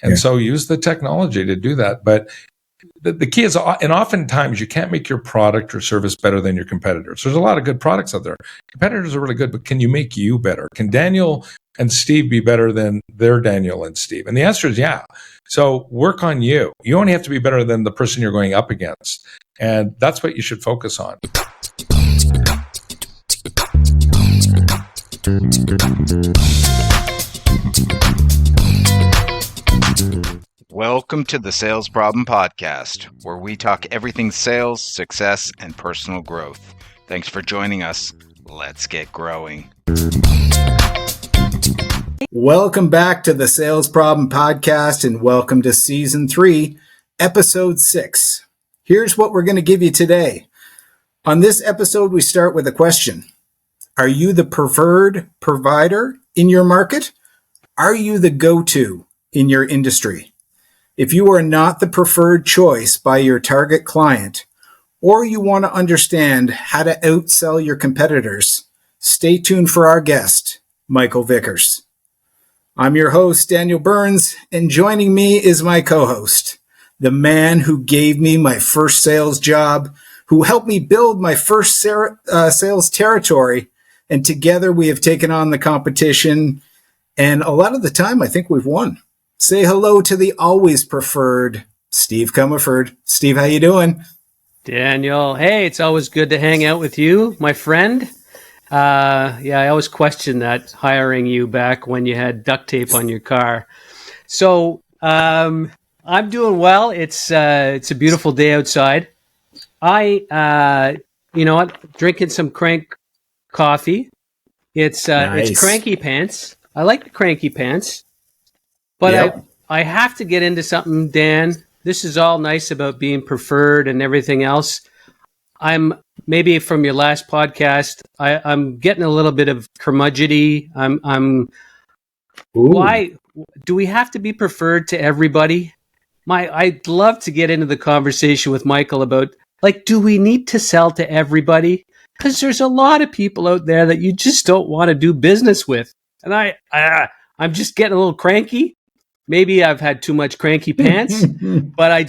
And so use the technology to do that. But the key is, and oftentimes you can't make your product or service better than your competitors. There's a lot of good products out there. Competitors are really good, but can you make you better? Can Daniel and Steve be better than their Daniel and Steve? And the answer is yeah. So work on you. You only have to be better than the person you're going up against. And that's what you should focus on. Welcome to the Sales Problem Podcast, where we talk everything sales, success, and personal growth. Thanks for joining us. Let's get growing. Welcome back to the Sales Problem Podcast, and welcome to Season 3, Episode 6. Here's what we're going to give you today. On this episode, we start with a question. Are you the preferred provider in your market? Are you the go-to in your industry? If you are not the preferred choice by your target client, or you want to understand how to outsell your competitors, stay tuned for our guest, Michael Vickers. I'm your host, Daniel Burns, and joining me is my co-host, the man who gave me my first sales job, who helped me build my first sales territory, and together we have taken on the competition, and a lot of the time I think we've won. Say hello to the always preferred Steve Comerford. Steve, how you doing? Daniel, hey, it's always good to hang out with you, my friend. I always question that, hiring you back when you had duct tape on your car. So I'm doing well. It's a beautiful day outside. Drinking some crank coffee. It's Cranky Pants. I like the Cranky Pants. But yep. I have to get into something, Dan. This is all nice about being preferred and everything else. I'm maybe from your last podcast, I'm getting a little bit of curmudgeony. Why do we have to be preferred to everybody? I'd love to get into the conversation with Michael about, do we need to sell to everybody? Because there's a lot of people out there that you just don't want to do business with. And I'm just getting a little cranky. Maybe I've had too much Cranky Pants, but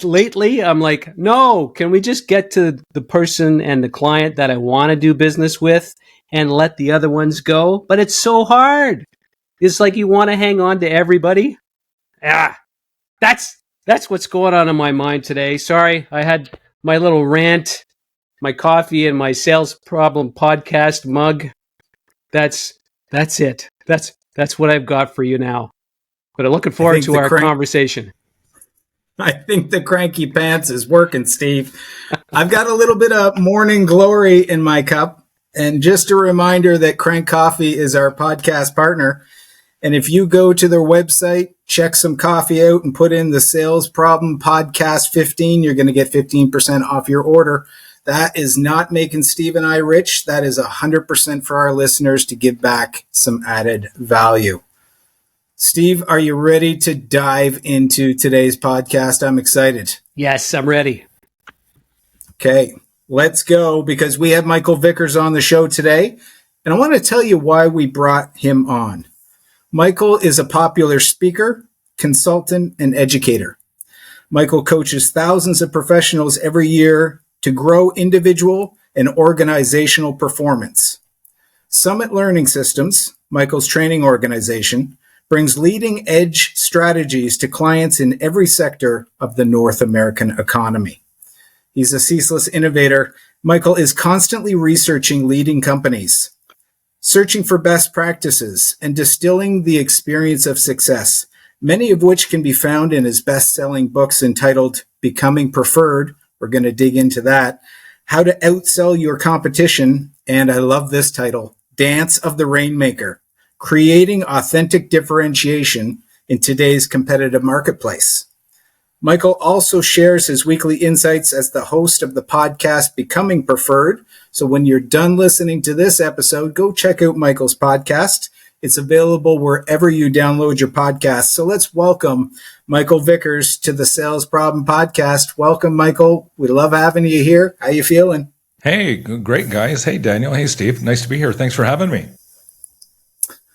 lately I'm like, no, can we just get to the person and the client that I want to do business with and let the other ones go? But it's so hard. It's like you want to hang on to everybody. That's what's going on in my mind today. Sorry, I had my little rant, my coffee and my Sales Problem Podcast mug. That's it. That's what I've got for you now. But I'm looking forward to our conversation. I think the Cranky Pants is working, Steve. I've got a little bit of morning glory in my cup. And just a reminder that Crank Coffee is our podcast partner. And if you go to their website, check some coffee out and put in the Sales Problem Podcast 15, you're going to get 15% off your order. That is not making Steve and I rich. That is 100% for our listeners to give back some added value. Steve, are you ready to dive into today's podcast? I'm excited. Yes, I'm ready. Okay, let's go, because we have Michael Vickers on the show today, and I want to tell you why we brought him on. Michael is a popular speaker, consultant, and educator. Michael coaches thousands of professionals every year to grow individual and organizational performance. Summit Learning Systems, Michael's training organization, brings leading-edge strategies to clients in every sector of the North American economy. He's a ceaseless innovator. Michael is constantly researching leading companies, searching for best practices, and distilling the experience of success, many of which can be found in his best-selling books entitled Becoming Preferred. We're going to dig into that. How to Outsell Your Competition, and I love this title, Dance of the Rainmaker. Creating authentic differentiation in today's competitive marketplace. Michael also shares his weekly insights as the host of the podcast Becoming Preferred. So when you're done listening to this episode, go check out Michael's podcast. It's available wherever you download your podcast. So let's welcome Michael Vickers to the Sales Problem Podcast. Welcome, Michael. We love having you here. How you feeling? Hey, great, guys. Hey, Daniel. Hey, Steve. Nice to be here. Thanks for having me.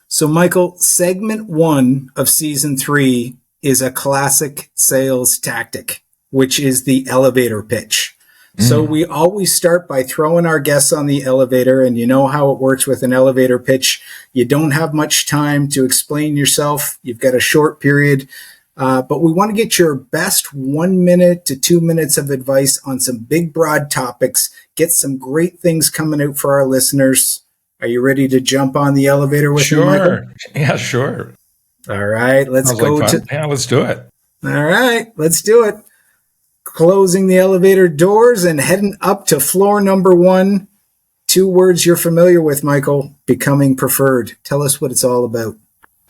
So, Michael, segment 1 of season 3 is a classic sales tactic, which is the elevator pitch. So we always start by throwing our guests on the elevator, and you know how it works with an elevator pitch. You don't have much time to explain yourself. You've got a short period, but we want to get your best 1 minute to 2 minutes of advice on some big, broad topics, get some great things coming out for our listeners. Are you ready to jump on the elevator with me, Michael? Sure. Yeah, sure. All right, let's Sounds go like to. fun. Yeah, let's do it. All right, let's do it. Closing the elevator doors and heading up to floor number 1. 2 words you're familiar with, Michael. Becoming preferred. Tell us what it's all about.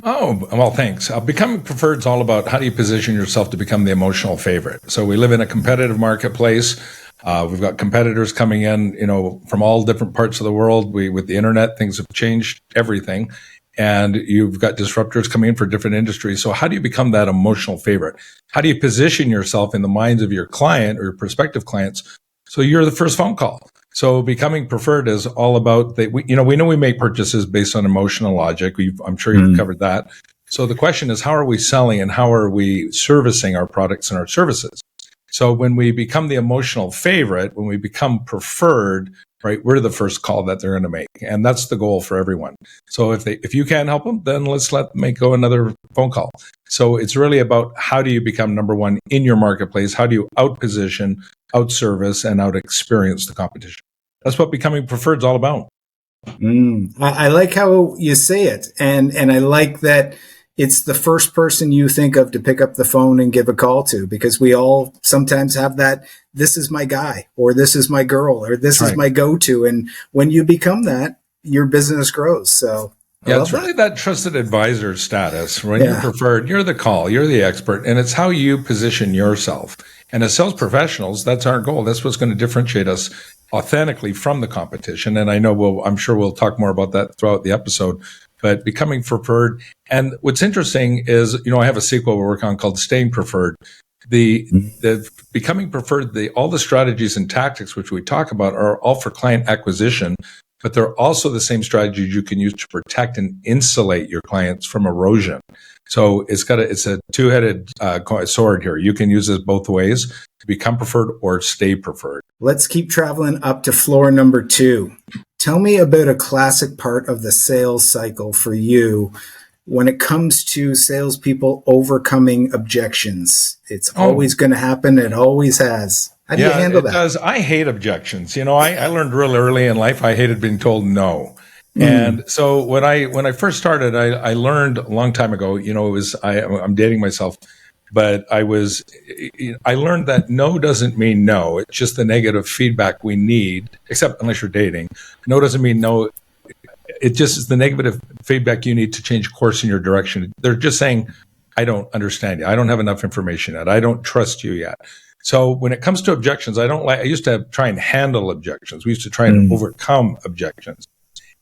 Oh, well, thanks. Becoming preferred is all about how do you position yourself to become the emotional favorite. So we live in a competitive marketplace. We've got competitors coming in, from all different parts of the world. With the internet, things have changed everything. And you've got disruptors coming in for different industries. So how do you become that emotional favorite? How do you position yourself in the minds of your client or your prospective clients so you're the first phone call? So becoming preferred is all about that. We know we make purchases based on emotional logic. I'm sure you've covered that. So the question is, how are we selling and how are we servicing our products and our services? So when we become the emotional favorite, when we become preferred, right, we're the first call that they're going to make. And that's the goal for everyone. So if you can't help them, then let's let them go another phone call. So it's really about how do you become number one in your marketplace? How do you out-position, out-service, and out-experience the competition? That's what becoming preferred is all about. I like how you say it. And I like that it's the first person you think of to pick up the phone and give a call to, because we all sometimes have that, this is my guy, or this is my girl, or this is my go-to. And when you become that, your business grows. So it's really that trusted advisor status. When you're preferred, you're the call, you're the expert, and it's how you position yourself. And as sales professionals, that's our goal. That's what's going to differentiate us authentically from the competition. And I'm sure we'll talk more about that throughout the episode. But becoming preferred. And what's interesting is, I have a sequel we're working on called Staying Preferred. The becoming preferred, all the strategies and tactics which we talk about are all for client acquisition, but they're also the same strategies you can use to protect and insulate your clients from erosion. So it's a two-headed sword here. You can use it both ways to become preferred or stay preferred. Let's keep traveling up to floor number 2. Tell me about a classic part of the sales cycle for you when it comes to salespeople overcoming objections. It's always going to happen. It always has. How do you handle that? It does. I hate objections. I learned real early in life, I hated being told no. And so when I first started, I learned a long time ago, I'm dating myself, but I learned that no doesn't mean no. It's just the negative feedback we need, except unless you're dating. No doesn't mean no. It just is the negative feedback you need to change course in your direction. They're just saying, I don't understand you. I don't have enough information yet. I don't trust you yet. So when it comes to objections, I used to try and handle objections. We used to try and overcome objections.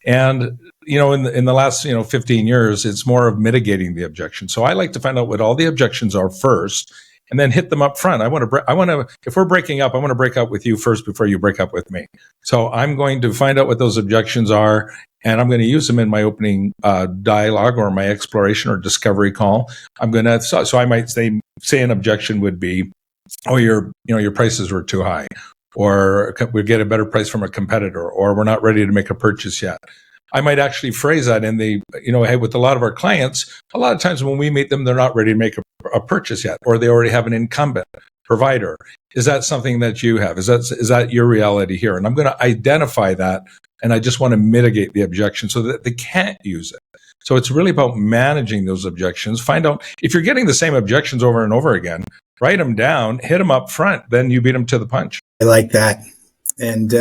And, in the last, 15 years, it's more of mitigating the objection. So I like to find out what all the objections are first and then hit them up front. If we're breaking up, I want to break up with you first before you break up with me. So I'm going to find out what those objections are, and I'm going to use them in my opening dialogue or my exploration or discovery call. So I might say an objection would be, oh, your prices were too high, or we get a better price from a competitor, or we're not ready to make a purchase yet. I might actually phrase that in hey, with a lot of our clients, a lot of times when we meet them, they're not ready to make a purchase yet, or they already have an incumbent provider. Is that something that you have? Is that your reality here? And I'm going to identify that, and I just want to mitigate the objection so that they can't use it. So it's really about managing those objections. Find out if you're getting the same objections over and over again, write them down, hit them up front, then you beat them to the punch. I like that. And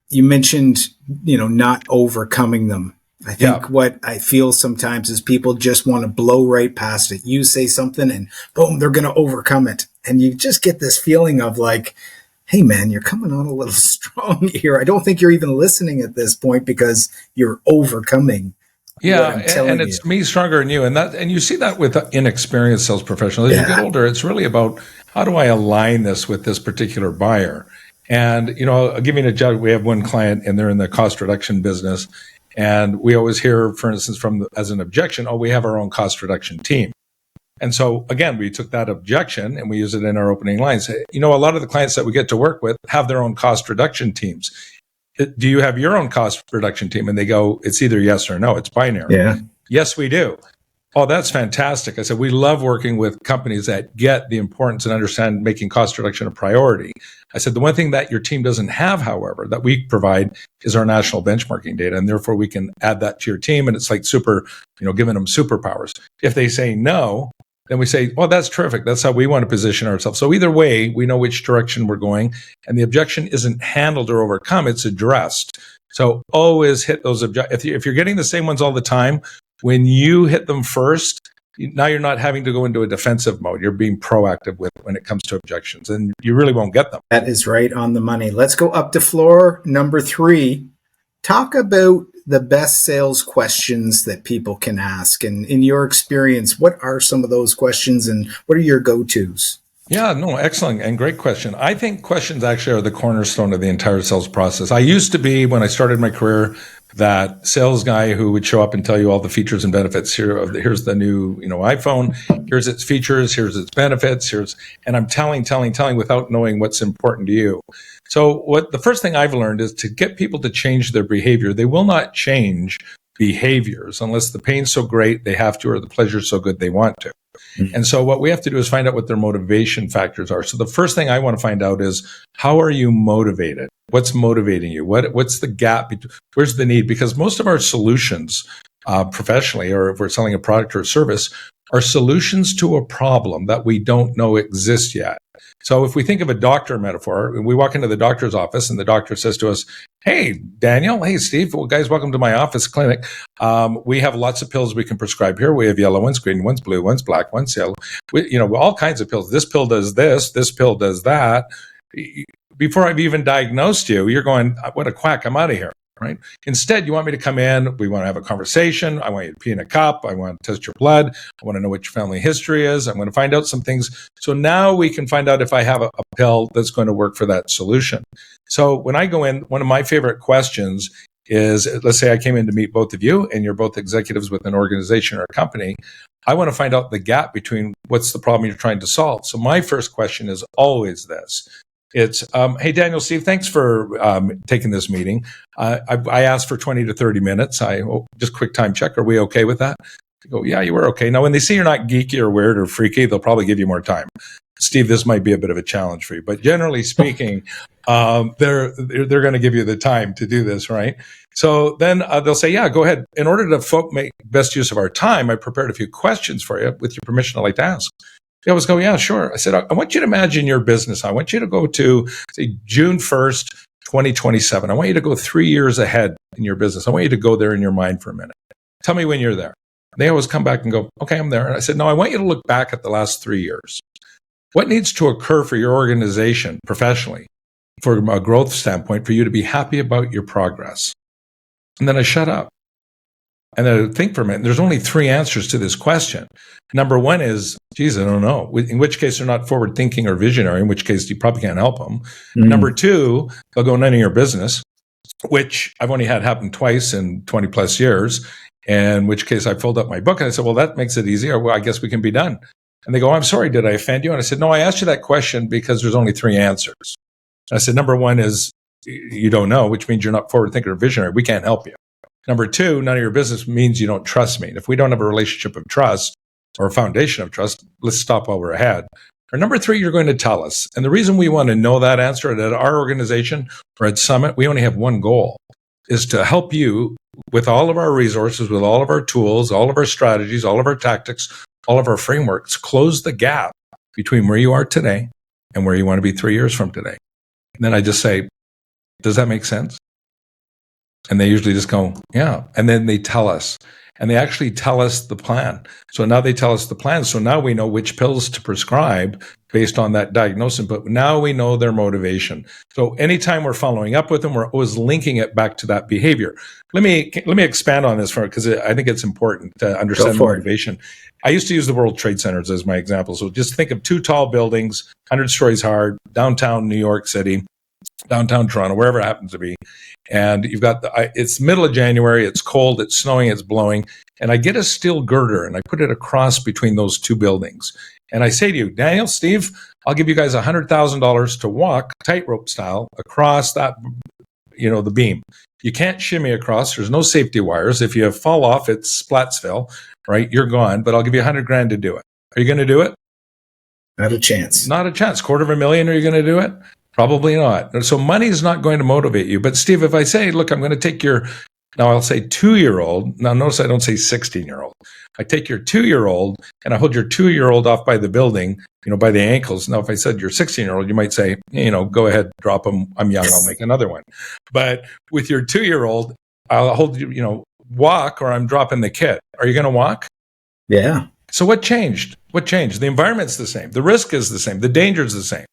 you mentioned, not overcoming them. I think what I feel sometimes is people just want to blow right past it. You say something and boom, they're going to overcome it. And you just get this feeling of like, hey man, you're coming on a little strong here. I don't think you're even listening at this point because you're overcoming. Yeah, and it's me stronger than you. And you see that with inexperienced sales professionals. As you get older, it's really about how do I align this with this particular buyer? And, I'll give you an example. We have one client and they're in the cost reduction business. And we always hear, for instance, as an objection, oh, we have our own cost reduction team. And so again, we took that objection and we use it in our opening lines. A lot of the clients that we get to work with have their own cost reduction teams. Do you have your own cost reduction team? And they go, it's either yes or no. It's binary. Yeah. Yes, we do. Oh, that's fantastic. I said, we love working with companies that get the importance and understand making cost reduction a priority. I said, the one thing that your team doesn't have, however, that we provide is our national benchmarking data. And therefore we can add that to your team. And it's like giving them superpowers. If they say no, then we say, well, that's terrific. That's how we want to position ourselves. So either way, we know which direction we're going. And the objection isn't handled or overcome. It's addressed. So always hit those objections. If you're getting the same ones all the time, when you hit them first, now you're not having to go into a defensive mode. You're being proactive when it comes to objections, and you really won't get them. That is right on the money. Let's go up to floor number 3. Talk about the best sales questions that people can ask. And in your experience, what are some of those questions and what are your go-tos? Yeah, no, excellent and great question. I think questions actually are the cornerstone of the entire sales process. I used to be, when I started my career, that sales guy who would show up and tell you all the features and benefits. Here's the new, iPhone. Here's its features. Here's its benefits. And I'm telling without knowing what's important to you. So the first thing I've learned is to get people to change their behavior. They will not change behaviors unless the pain's so great they have to, or the pleasure's so good they want to. Mm-hmm. And so what we have to do is find out what their motivation factors are. So the first thing I want to find out is, how are you motivated? What's motivating you? What's the gap? Where's the need? Because most of our solutions professionally, or if we're selling a product or a service, are solutions to a problem that we don't know exists yet. So if we think of a doctor metaphor, we walk into the doctor's office and the doctor says to us, hey, Daniel, hey, Steve, well, guys, welcome to my office clinic. We have lots of pills we can prescribe here. We have yellow ones, green ones, blue ones, black ones, yellow, all kinds of pills. This pill does this pill does that. Before I've even diagnosed you, you're going, what a quack, I'm out of here. Right? Instead, you want me to come in. We want to have a conversation. I want you to pee in a cup. I want to test your blood. I want to know what your family history is. I'm going to find out some things. So now we can find out if I have a pill that's going to work for that solution. So when I go in, one of my favorite questions is, let's say I came in to meet both of you and you're both executives with an organization or a company. I want to find out the gap between what's the problem you're trying to solve. So my first question is always this. It's, hey, Daniel, Steve, thanks for taking this meeting. I asked for 20 to 30 minutes. Just quick time check. Are we okay with that? I go, yeah, you were okay. Now, when they see you're not geeky or weird or freaky, they'll probably give you more time. Steve, this might be a bit of a challenge for you, but generally speaking, they're going to give you the time to do this, right? So then they'll say, yeah, go ahead. In order to make best use of our time, I prepared a few questions for you. With your permission, I'd like to ask. They always go, yeah, sure. I said, I want you to imagine your business. I want you to go to, say, June 1st, 2027. I want you to go 3 years ahead in your business. I want you to go there in your mind for a minute. Tell me when you're there. They always come back and go, okay, I'm there. And I said, no, I want you to look back at the last 3 years. What needs to occur for your organization professionally, from a growth standpoint, for you to be happy about your progress? And then I shut up. And then I think for a minute. There's only 3 answers to this question. Number 1 is, geez, I don't know. In which case they're not forward thinking or visionary, in which case you probably can't help them. Mm. Number 2, they'll go, none of your business, which I've only had happen twice in 20 plus years. In which case I filled up my book and I said, well, that makes it easier. Well, I guess we can be done. And they go, I'm sorry, did I offend you? And I said, no, I asked you that question because there's only 3 answers. And I said, number 1 is you don't know, which means you're not forward thinker or visionary. We can't help you. Number 2, none of your business means you don't trust me. And if we don't have a relationship of trust or a foundation of trust, let's stop while we're ahead. Or number 3, you're going to tell us. And the reason we want to know that answer at our organization or at Summit, we only have one goal, is to help you with all of our resources, with all of our tools, all of our strategies, all of our tactics, all of our frameworks, close the gap between where you are today and where you want to be 3 years from today. And then I just say, does that make sense? And they usually just go, yeah. And then they tell us. And they actually tell us the plan. So now they tell us the plan. So now we know which pills to prescribe based on that diagnosis. But now we know their motivation. So anytime we're following up with them, we're always linking it back to that behavior. Let me expand on this because I think it's important to understand motivation. I used to use the World Trade Centers as my example. So just think of 2 tall buildings, 100 stories high, downtown New York City. downtown Toronto, wherever it happens to be. And you've got it's middle of January, it's cold, it's snowing, it's blowing. And I get a steel girder and I put it across between those two buildings. And I say to you, Daniel, Steve, I'll give you guys $100,000 to walk tightrope style across that, the beam. You can't shimmy across. There's no safety wires. If you fall off, it's Splatsville, right? You're gone, but I'll give you $100,000 to do it. Are you going to do it? Not a chance. Not a chance. $250,000, are you going to do it? Probably not. So money is not going to motivate you. But Steve, if I say, look, I'm going to take now I'll say 2-year-old. Now notice I don't say 16-year-old. I take your 2-year-old and I hold your 2-year-old off by the building, by the ankles. Now, if I said your 16-year-old, you might say, go ahead, drop him. I'm young. I'll make another one. But with your 2-year-old, I'll hold you, walk, or I'm dropping the kit. Are you going to walk? Yeah. So what changed? The environment's the same. The risk is the same. The danger is the same.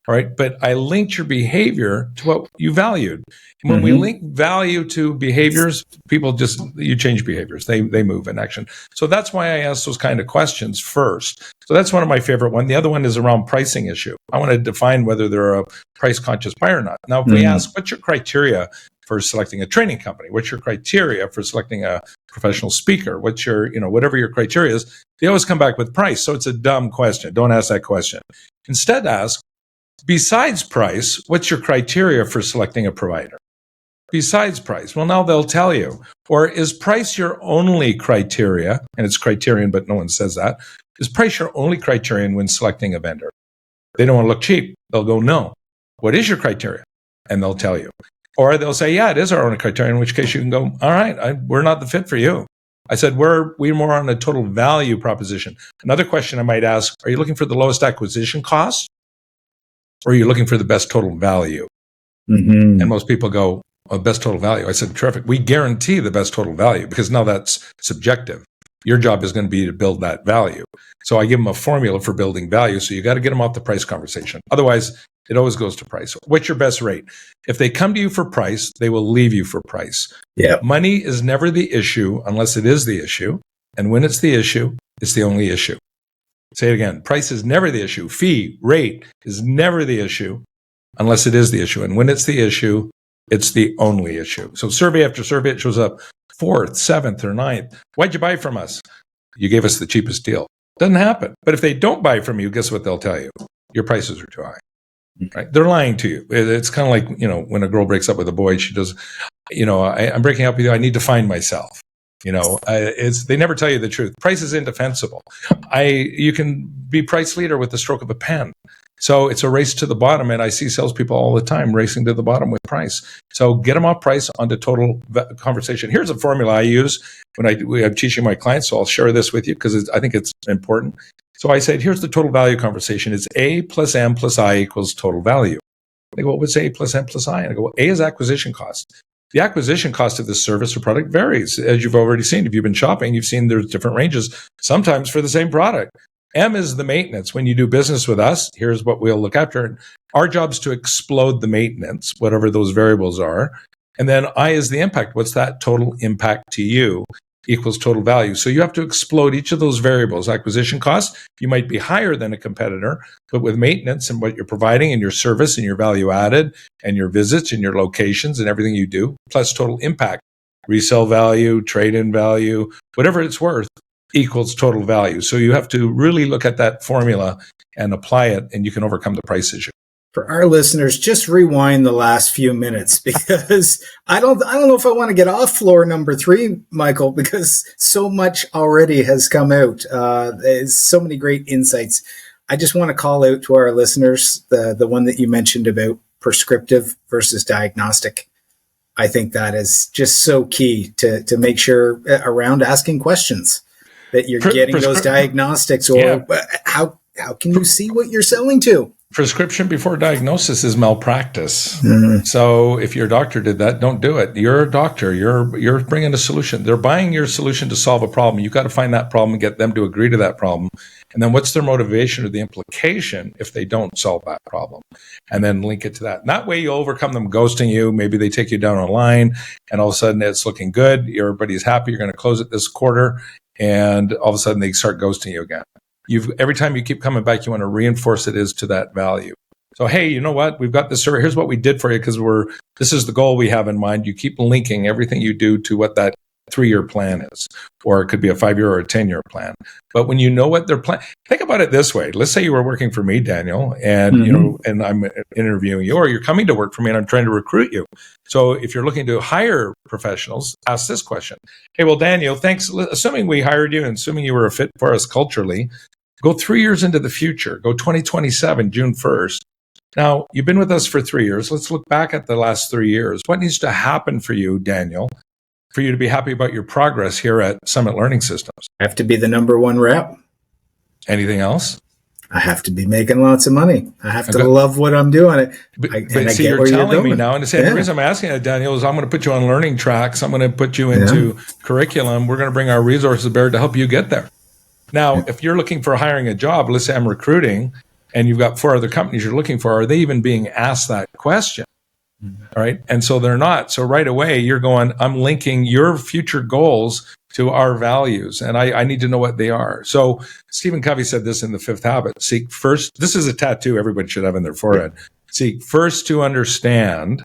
All right. But I linked your behavior to what you valued. And when we link value to behaviors, people you change behaviors. They move in action. So that's why I ask those kind of questions first. So that's one of my favorite ones. The other one is around pricing issue. I want to define whether they're a price conscious buyer or not. Now, if we ask, what's your criteria for selecting a training company? What's your criteria for selecting a professional speaker? What's your, whatever your criteria is, they always come back with price. So it's a dumb question. Don't ask that question. Instead, ask, besides price, what's your criteria for selecting a provider? Besides price. Well, now they'll tell you. Or is price your only criteria? And it's criterion, but no one says that. Is price your only criterion when selecting a vendor? They don't want to look cheap. They'll go, no. What is your criteria? And they'll tell you. Or they'll say, yeah, it is our only criterion, in which case you can go, all right, we're not the fit for you. I said, we're more on a total value proposition. Another question I might ask, are you looking for the lowest acquisition cost? Or are you looking for the best total value? And most people go, best total value. I said, terrific. We guarantee the best total value because now that's subjective. Your job is going to be to build that value. So I give them a formula for building value. So you got to get them off the price conversation. Otherwise, it always goes to price. What's your best rate? If they come to you for price, they will leave you for price. Yeah. Money is never the issue unless it is the issue. And when it's the issue, it's the only issue. Say it again. Price is never the issue. Fee, rate is never the issue unless it is the issue. And when it's the issue, it's the only issue. So survey after survey, it shows up 4th, 7th, or 9th. Why'd you buy from us? You gave us the cheapest deal. Doesn't happen. But if they don't buy from you, guess what they'll tell you? Your prices are too high. Right? They're lying to you. It's kind of like, when a girl breaks up with a boy, she does, I'm breaking up with you. I need to find myself. They never tell you the truth. Price is indefensible. You can be price leader with the stroke of a pen. So it's a race to the bottom, and I see salespeople all the time racing to the bottom with price. So get them off price onto total conversation. Here's a formula I use when I'm teaching my clients, so I'll share this with you because I think it's important. So I said, here's the total value conversation. It's A plus M plus I equals total value. They go, well, what's A plus M plus I? And I go, well, A is acquisition cost. The acquisition cost of this service or product varies. As you've already seen, if you've been shopping, you've seen there's different ranges, sometimes for the same product. M is the maintenance. When you do business with us, here's what we'll look after. Our job is to explode the maintenance, whatever those variables are. And then I is the impact. What's that total impact to you equals total value. So you have to explode each of those variables. Acquisition cost, you might be higher than a competitor, but with maintenance and what you're providing and your service and your value added and your visits and your locations and everything you do, plus total impact, resale value, trade-in value, whatever it's worth, equals total value. So you have to really look at that formula and apply it, and you can overcome the price issue. For our listeners, just rewind the last few minutes because I don't know if I want to get off floor number 3, Michael, because so much already has come out. There's so many great insights. I just want to call out to our listeners the one that you mentioned about prescriptive versus diagnostic. I think that is just so key to make sure around asking questions that you're getting those diagnostics, or how can you see what you're selling to? Prescription before diagnosis is malpractice. So if your doctor did that, don't do it. You're a doctor. You're bringing a solution. They're buying your solution to solve a problem. You've got to find that problem and get them to agree to that problem. And then what's their motivation or the implication if they don't solve that problem? And then link it to that. And that way you'll overcome them ghosting you. Maybe they take you down a line and all of a sudden it's looking good. Everybody's happy. You're going to close it this quarter. And all of a sudden they start ghosting you again. Every time you keep coming back, you want to reinforce it is to that value. So, hey, you know what? We've got this survey. Here's what we did for you because this is the goal we have in mind. You keep linking everything you do to what that 3-year plan is, or it could be a 5-year or a 10-year plan. But when you know what their plan, think about it this way. Let's say you were working for me, Daniel, and and I'm interviewing you, or you're coming to work for me and I'm trying to recruit you. So if you're looking to hire professionals, ask this question. Hey, well, Daniel, thanks. Assuming we hired you and assuming you were a fit for us culturally, go 3 years into the future. Go 2027, June 1st. Now, you've been with us for 3 years. Let's look back at the last 3 years. What needs to happen for you, Daniel, for you to be happy about your progress here at Summit Learning Systems? I have to be the number one rep. Anything else? I have to be making lots of money. I have to love what I'm doing. But see, you're telling me now, and the reason I'm asking that, Daniel, is I'm going to put you on learning tracks. I'm going to put you into curriculum. We're going to bring our resources to bear to help you get there. Now, if you're looking for hiring a job, let's say I'm recruiting, and you've got 4 other companies you're looking for, are they even being asked that question? All right. And so they're not. So right away, you're going, I'm linking your future goals to our values, and I need to know what they are. So Stephen Covey said this in The Fifth Habit: seek first. This is a tattoo everybody should have in their forehead. Seek first to understand,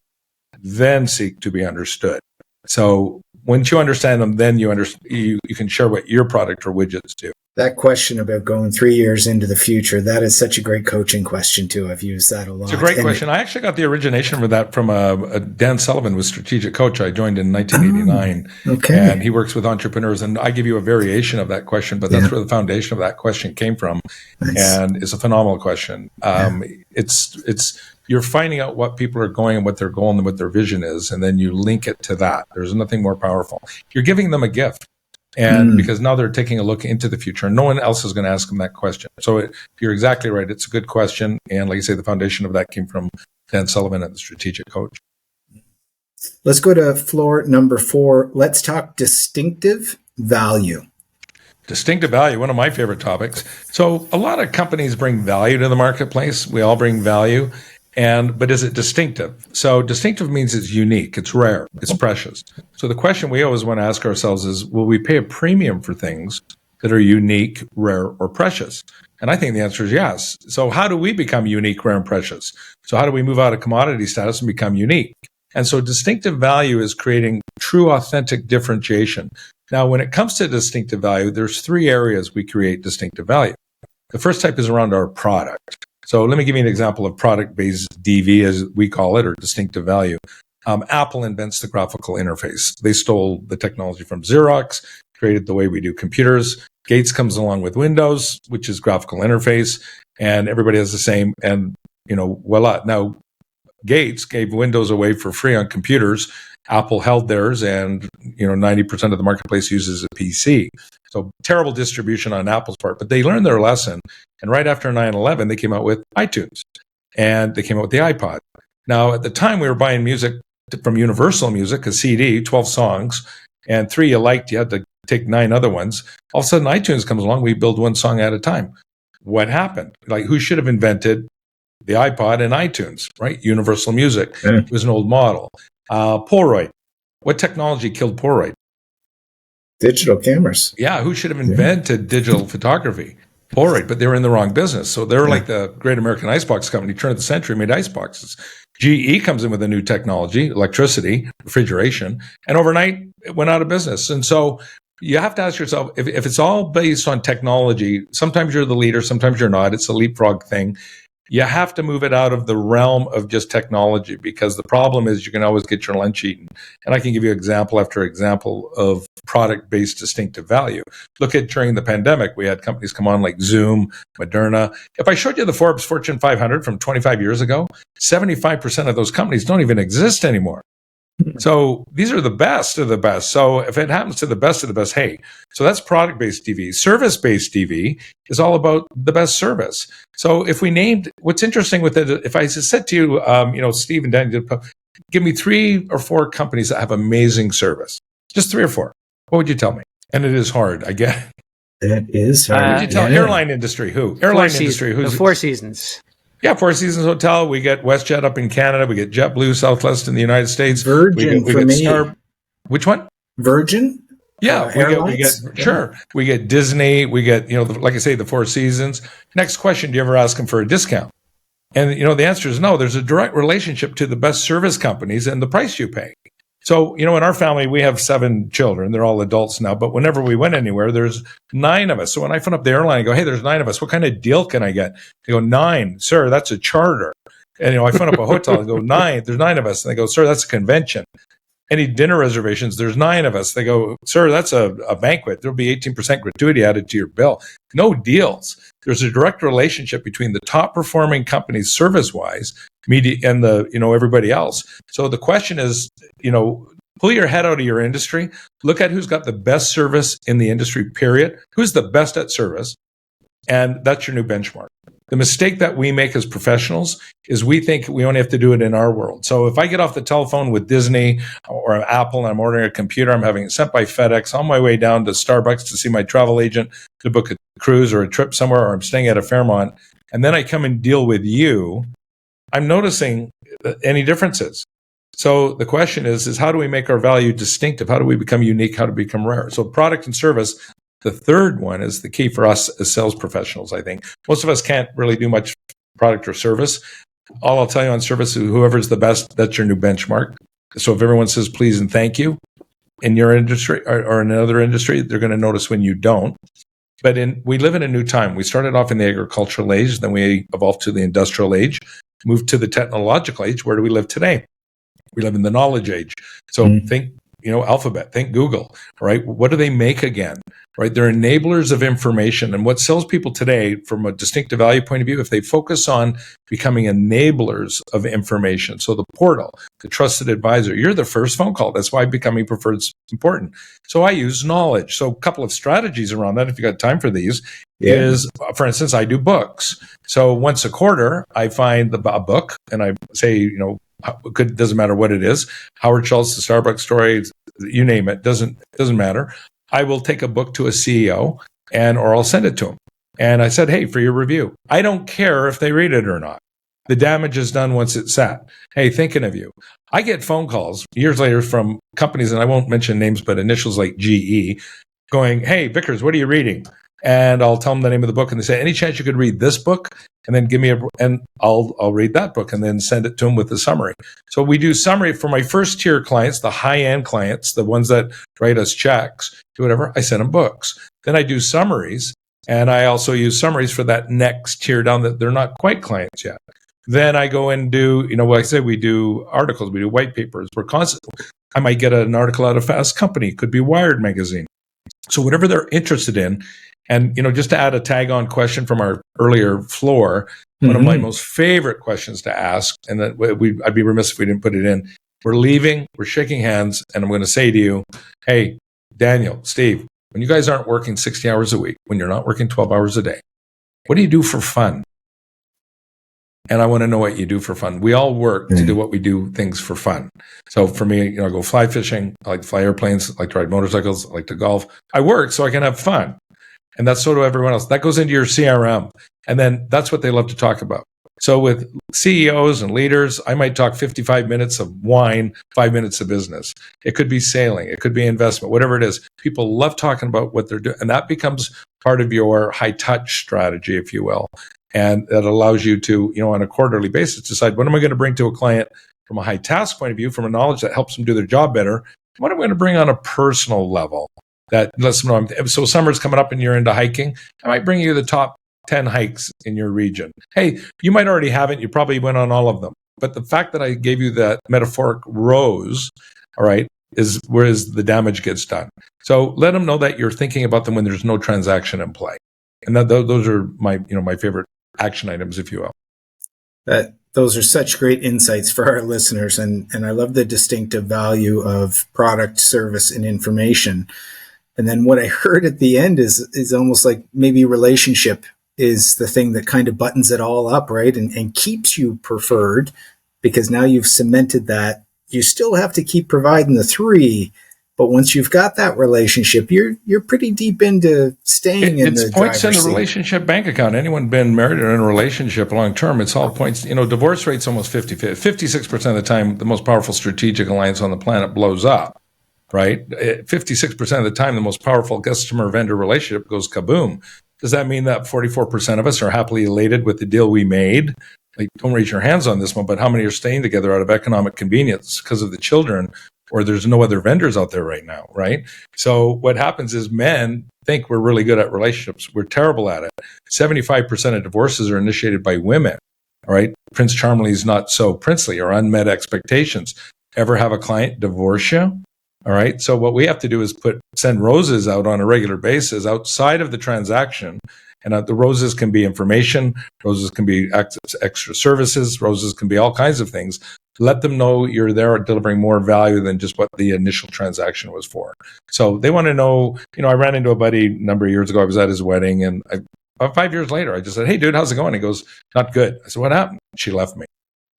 then seek to be understood. So once you understand them, then you can share what your product or widgets do. That question about going 3 years into the future, that is such a great coaching question too. I've used that a lot. It's a great question. I actually got the origination for that from Dan Sullivan with Strategic Coach. I joined in 1989. Okay. And he works with entrepreneurs, and I give you a variation of that question, but that's where the foundation of that question came from. Nice. And it's a phenomenal question. It's you're finding out what people are going and what their goal and what their vision is, and then you link it to that. There's nothing more powerful. You're giving them a gift. And because now they're taking a look into the future, and no one else is going to ask them that question. So you're exactly right. It's a good question. And like I say, the foundation of that came from Dan Sullivan at the Strategic Coach. Let's go to floor number 4. Let's talk distinctive value. Distinctive value, one of my favorite topics. So a lot of companies bring value to the marketplace. We all bring value. But is it distinctive? So distinctive means it's unique, it's rare, it's precious. So the question we always want to ask ourselves is, will we pay a premium for things that are unique, rare, or precious? And I think the answer is yes. So how do we become unique, rare, and precious? So how do we move out of commodity status and become unique? And so distinctive value is creating true, authentic differentiation. Now, when it comes to distinctive value, there's 3 areas we create distinctive value. The first type is around our product. So let me give you an example of product-based DV, as we call it, or distinctive value. Apple invents the graphical interface. They stole the technology from Xerox, created the way we do computers. Gates comes along with Windows, which is graphical interface, and everybody has the same, and, voila. Now, Gates gave Windows away for free on computers. Apple held theirs, and 90% of the marketplace uses a PC. So terrible distribution on Apple's part, but they learned their lesson. And right after 9/11, they came out with iTunes, and they came out with the iPod. Now, at the time, we were buying music from Universal Music, a CD, 12 songs, and 3 you liked. You had to take 9 other ones. All of a sudden, iTunes comes along. We build 1 song at a time. What happened? Like, who should have invented the iPod and iTunes, right? Universal Music. It was an old model. Polaroid. What technology killed Polaroid? Digital cameras. Yeah, who should have invented digital photography? Polaroid, but they were in the wrong business. So they were like the Great American Icebox Company, turn of the century, made ice boxes. GE comes in with a new technology, electricity, refrigeration, and overnight it went out of business. And so you have to ask yourself, if it's all based on technology, sometimes you're the leader, sometimes you're not. It's a leapfrog thing. You have to move it out of the realm of just technology, because the problem is you can always get your lunch eaten. And I can give you example after example of product-based distinctive value. Look at during the pandemic, we had companies come on like Zoom, Moderna. If I showed you the Forbes Fortune 500 from 25 years ago, 75% of those companies don't even exist anymore. So these are the best of the best. So if it happens to the best of the best, hey, so that's product-based DV. Service-based DV is all about the best service. So if we named, what's interesting with it, if I said to you, Steve and Dan, give me 3 or 4 companies that have amazing service, just 3 or 4, what would you tell me? And it is hard, I get it. That is hard. What would you tell airline industry? Who? Airline industry. Who's the Four Seasons. Yeah, Four Seasons Hotel. We get WestJet up in Canada. We get JetBlue, Southwest in the United States. Virgin we get Star. Which one? Virgin. Yeah, we get sure. We get Disney. We get like I say, the Four Seasons. Next question: do you ever ask them for a discount? And, the answer is no. There's a direct relationship to the best service companies and the price you pay. So, in our family, we have 7 children. They're all adults now. But whenever we went anywhere, there's 9 of us. So when I phone up the airline, I go, hey, there's 9 of us. What kind of deal can I get? They go, 9. Sir, that's a charter. And, I phone up a hotel and go, 9. There's 9 of us. And they go, sir, that's a convention. Any dinner reservations, there's 9 of us. They go, sir, that's a banquet. There'll be 18% gratuity added to your bill. No deals. There's a direct relationship between the top performing companies service-wise, media, and everybody else. So the question is, pull your head out of your industry, look at who's got the best service in the industry, period. Who's the best at service? And that's your new benchmark. The mistake that we make as professionals is we think we only have to do it in our world. So if I get off the telephone with Disney or Apple and I'm ordering a computer, I'm having it sent by FedEx on my way down to Starbucks to see my travel agent to book a cruise or a trip somewhere, or I'm staying at a Fairmont, and then I come and deal with you, I'm noticing any differences. So the question is how do we make our value distinctive? How do we become unique? How do we become rare? So product and service. The third one is the key for us as sales professionals, I think. Most of us can't really do much product or service. All I'll tell you on service is whoever's the best, that's your new benchmark. So if everyone says please and thank you in your industry or in another industry, they're going to notice when you don't. But we live in a new time. We started off in the agricultural age, then we evolved to the industrial age, moved to the technological age. Where do we live today? We live in the knowledge age. So think, Alphabet, think Google, right? What do they make again, right? They're enablers of information. And what salespeople today, from a distinctive value point of view, if they focus on becoming enablers of information, so the portal, the trusted advisor, you're the first phone call. That's why becoming preferred is important. So I use knowledge. So a couple of strategies around that, if you got time for these, is, for instance, I do books. So once a quarter, I find a book and I say, doesn't matter what it is, Howard Schultz, the Starbucks story, you name it, doesn't matter. I will take a book to a CEO or I'll send it to him. And I said, hey, for your review. I don't care if they read it or not. The damage is done once it's set. Hey, thinking of you. I get phone calls years later from companies, and I won't mention names, but initials like GE, going, hey, Vickers, what are you reading? And I'll tell them the name of the book, and they say, any chance you could read this book? And then give me and I'll read that book and then send it to them with the summary. So we do summary for my first tier clients, the high-end clients, the ones that write us checks, do whatever, I send them books. Then I do summaries, and I also use summaries for that next tier down that they're not quite clients yet. Then I go and do, like I said, we do articles, we do white papers. We're constantly, I might get an article out of Fast Company, could be Wired magazine. So whatever they're interested in. And, just to add a tag on question from our earlier floor, one of my most favorite questions to ask, and that I'd be remiss if we didn't put it in. We're leaving, we're shaking hands, and I'm going to say to you, hey, Daniel, Steve, when you guys aren't working 60 hours a week, when you're not working 12 hours a day, what do you do for fun? And I want to know what you do for fun. We all work to do what we do things for fun. So for me, I go fly fishing, I like to fly airplanes, I like to ride motorcycles, I like to golf. I work so I can have fun. And that's so do everyone else. That goes into your CRM. And then that's what they love to talk about. So with CEOs and leaders, I might talk 55 minutes of wine, 5 minutes of business. It could be sailing. It could be investment, whatever it is. People love talking about what they're doing. And that becomes part of your high touch strategy, if you will. And that allows you to, on a quarterly basis, decide what am I going to bring to a client from a high task point of view, from a knowledge that helps them do their job better. What am I going to bring on a personal level? That lets them know. So summer's coming up and you're into hiking. I might bring you the top 10 hikes in your region. Hey, you might already have it. You probably went on all of them. But the fact that I gave you that metaphoric rose, all right, is where the damage gets done. So let them know that you're thinking about them when there's no transaction in play. And those are my favorite action items, if you will. Those are such great insights for our listeners. And I love the distinctive value of product, service, and information. And then what I heard at the end is almost like maybe relationship is the thing that kind of buttons it all up, right? And keeps you preferred, because now you've cemented that. You still have to keep providing the 3, but once you've got that relationship, you're pretty deep into staying in the driver's seat. It's points in the relationship bank account. Anyone been married or in a relationship long term, it's all points. Divorce rate's almost 56% of the time, the most powerful strategic alliance on the planet blows up. Right? 56% of the time, the most powerful customer-vendor relationship goes kaboom. Does that mean that 44% of us are happily elated with the deal we made? like, don't raise your hands on this one, but how many are staying together out of economic convenience because of the children, or there's no other vendors out there right now, right? So what happens is men think we're really good at relationships. We're terrible at it. 75% of divorces are initiated by women, all right? Prince Charmingly's not so princely, or unmet expectations. Ever have a client divorce you? All right. So what we have to do is send roses out on a regular basis outside of the transaction. And the roses can be information, roses can be extra services, roses can be all kinds of things. Let them know you're there delivering more value than just what the initial transaction was for. So they want to know, I ran into a buddy a number of years ago. I was at his wedding, and about 5 years later, I just said, "Hey, dude, how's it going?" He goes, "Not good." I said, "What happened?" She left me.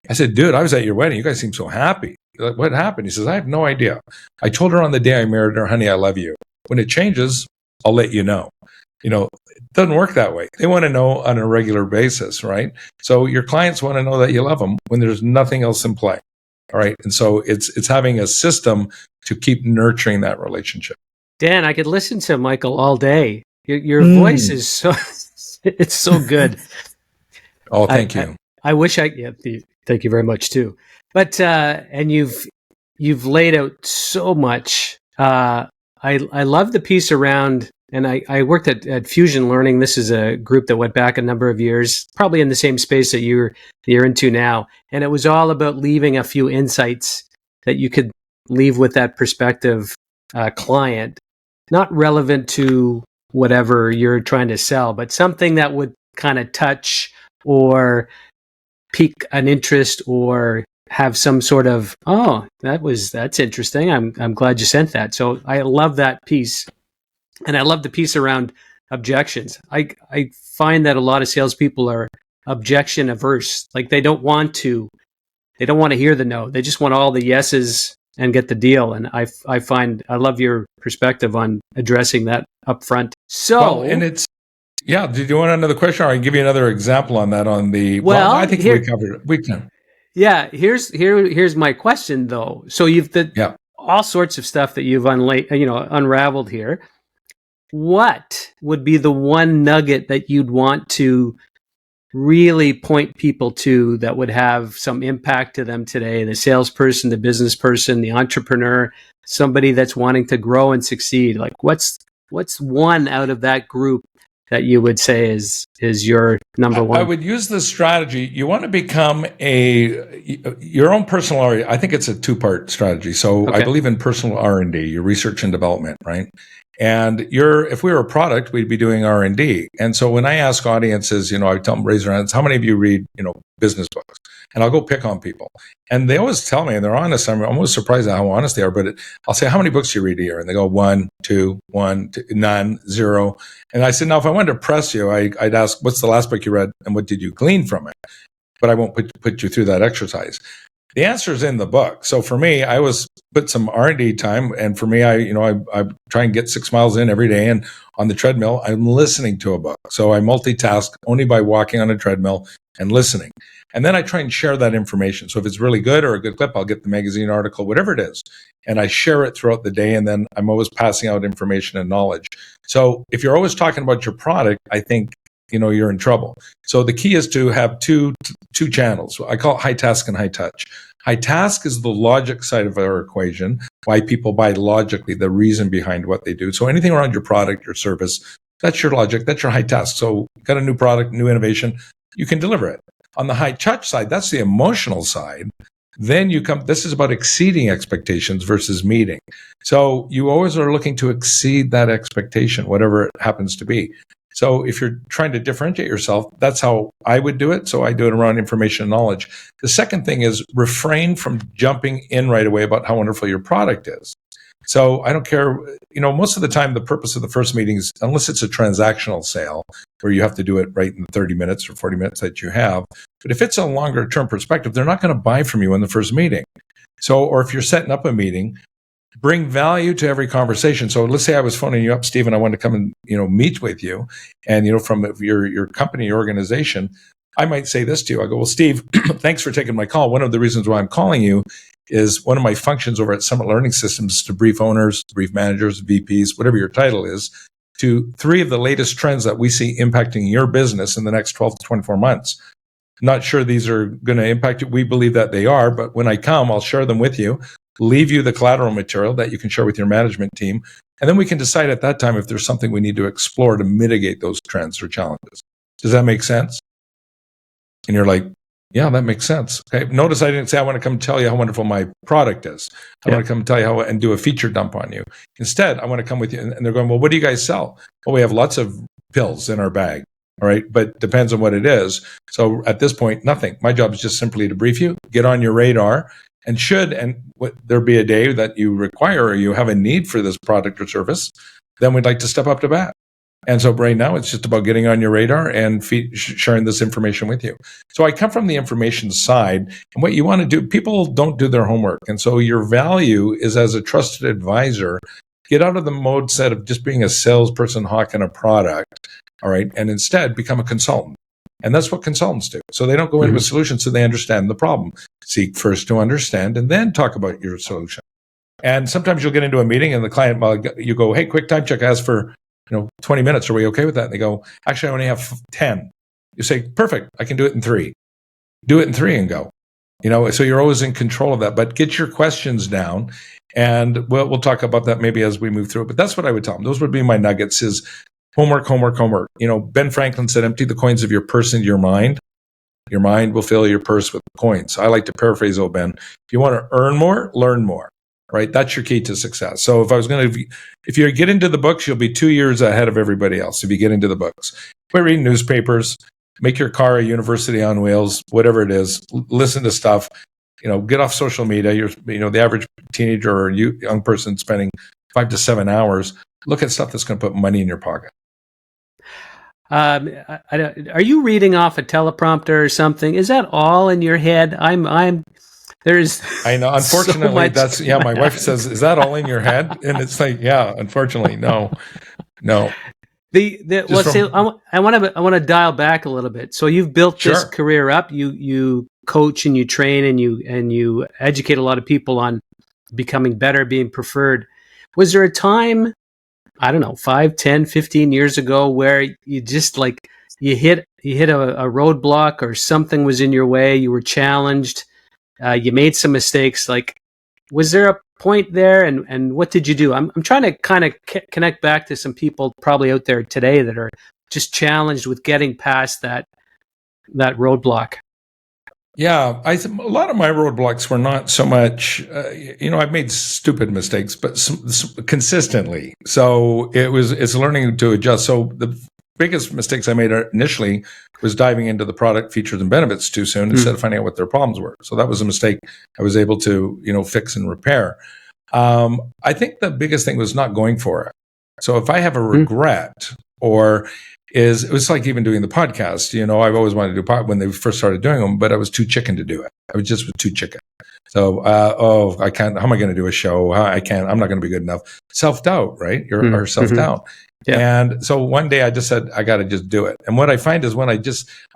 I said, "Dude, I was at your wedding. You guys seem so happy." Like, "What happened?" He says, "I have no idea. I told her on the day I married her, 'Honey, I love you.' When it changes, I'll let you know." It doesn't work that way. They want to know on a regular basis, right? So your clients want to know that you love them when there's nothing else in play. All right. And so it's having a system to keep nurturing that relationship. Dan, I could listen to Michael all day. Your voice is it's so good. Oh, thank you. I wish thank you very much too. But and you've laid out so much. I love the piece around, and I worked at Fusion Learning. This is a group that went back a number of years, probably in the same space that you're into now. And it was all about leaving a few insights that you could leave with that prospective client, not relevant to whatever you're trying to sell, but something that would kind of touch or pique an interest or have some sort of, that's interesting. I'm glad you sent that. So I love that piece. And I love the piece around objections. I find that a lot of salespeople are objection averse. Like they don't want to hear the no. They just want all the yeses and get the deal. And I love your perspective on addressing that up front. So, did you want another question, or I can give you another example on that I think we covered it. We can. Yeah, here's my question though. So you've all sorts of stuff that you've unraveled here. What would be the one nugget that you'd want to really point people to that would have some impact to them today? The salesperson, the business person, the entrepreneur, somebody that's wanting to grow and succeed. Like what's one out of that group that you would say is your number one? I would use this strategy. You want to become your own personal R&D. I think it's a two-part strategy. So I believe in personal R&D, your research and development, right? And if we were a product, we'd be doing R&D. And so when I ask audiences, I tell them, raise their hands, how many of you read, business books? And I'll go pick on people. And they always tell me, and they're honest. I'm almost surprised at how honest they are, but I'll say, how many books do you read a year? And they go, 1, 2, 1, 2, none, 0. And I said, now, if I wanted to press you, I'd ask, what's the last book you read and what did you glean from it? But I won't put you through that exercise. The answer is in the book. So for me, I always put some R&D time. And for me, I try and get 6 miles in every day. And on the treadmill, I'm listening to a book. So I multitask only by walking on a treadmill and listening. And then I try and share that information. So if it's really good or a good clip, I'll get the magazine article, whatever it is. And I share it throughout the day. And then I'm always passing out information and knowledge. So if you're always talking about your product, I think, you're in trouble. So the key is to have two channels. I call it high task and high touch. High task is the logic side of our equation, why people buy logically, the reason behind what they do. So anything around your product, your service, that's your logic, that's your high task. So got a new product, new innovation, you can deliver it. On the high touch side, that's the emotional side. Then this is about exceeding expectations versus meeting. So you always are looking to exceed that expectation, whatever it happens to be. So if you're trying to differentiate yourself, that's how I would do it. So I do it around information and knowledge. The second thing is refrain from jumping in right away about how wonderful your product is. So I don't care, most of the time, the purpose of the first meeting is, unless it's a transactional sale where you have to do it right in the 30 minutes or 40 minutes that you have. But if it's a longer term perspective, they're not going to buy from you in the first meeting. So, or if you're setting up a meeting, bring value to every conversation. So let's say I was phoning you up, Steve, and I wanted to come and, meet with you. And, from your company, your organization, I might say this to you. I go, well, Steve, thanks for taking my call. One of the reasons why I'm calling you is one of my functions over at Summit Learning Systems to brief owners, brief managers, VPs, whatever your title is, to 3 of the latest trends that we see impacting your business in the next 12 to 24 months. Not sure these are going to impact you. We believe that they are, but when I come, I'll share them with you, leave you the collateral material that you can share with your management team. And then we can decide at that time if there's something we need to explore to mitigate those trends or challenges. Does that make sense? And you're like, yeah, that makes sense. Okay. Notice I didn't say I want to come tell you how wonderful my product is. I want to come tell you how and do a feature dump on you. Instead, I want to come with you. And they're going, well, what do you guys sell? Well, we have lots of pills in our bag. All right. But depends on what it is. So at this point, nothing. My job is just simply to brief you, get on your radar. And there be a day that you require or you have a need for this product or service, then we'd like to step up to bat. And so right now, it's just about getting on your radar and sharing this information with you. So I come from the information side. And what you want to do, people don't do their homework. And so your value is as a trusted advisor, get out of the mode set of just being a salesperson hawking a product. All right. And instead become a consultant. And that's what consultants do. So they don't go into a solution so they understand the problem. Seek first to understand and then talk about your solution. And sometimes you'll get into a meeting and the client, you go, hey, quick time check, ask for 20 minutes. Are we okay with that? And they go, actually, I only have 10. You say, perfect. I can do it in 3. Do it in 3 and go. So you're always in control of that. But get your questions down. And we'll talk about that maybe as we move through it. But that's what I would tell them. Those would be my nuggets is homework. Ben Franklin said, empty the coins of your purse into your mind. Your mind will fill your purse with coins. I like to paraphrase old Ben. If you want to earn more, learn more, right? That's your key to success. So if you get into the books, you'll be 2 years ahead of everybody else. If you get into the books, quit reading newspapers, make your car a university on wheels, whatever it is, listen to stuff, get off social media. The average teenager or young person spending 5 to 7 hours, look at stuff that's going to put money in your pocket. Are you reading off a teleprompter or something? Is that all in your head? I know. Unfortunately, so my wife says, "Is that all in your head?" And it's like, yeah. Unfortunately, no. I want to dial back a little bit. So you've built this career up. You coach and you train and you educate a lot of people on becoming better, being preferred. Was there a time, I don't know, 5, 10, 15 years ago where you just you hit a roadblock or something was in your way, you were challenged, you made some mistakes? Was there a point there and what did you do? I'm trying to kind of connect back to some people probably out there today that are just challenged with getting past that roadblock. Yeah, a lot of my roadblocks were not so much, I've made stupid mistakes, but consistently. So it's learning to adjust. So the biggest mistakes I made initially was diving into the product features and benefits too soon instead of finding out what their problems were. So that was a mistake I was able to, fix and repair. I think the biggest thing was not going for it. So if I have a regret it was like even doing the podcast, I've always wanted to do when they first started doing them, but I was too chicken to do it. I was too chicken. So, I can't, how am I going to do a show? I can't, I'm not going to be good enough. Self-doubt, right? Or self-doubt. Yeah. And so one day I just said, I got to just do it. And what I find is when I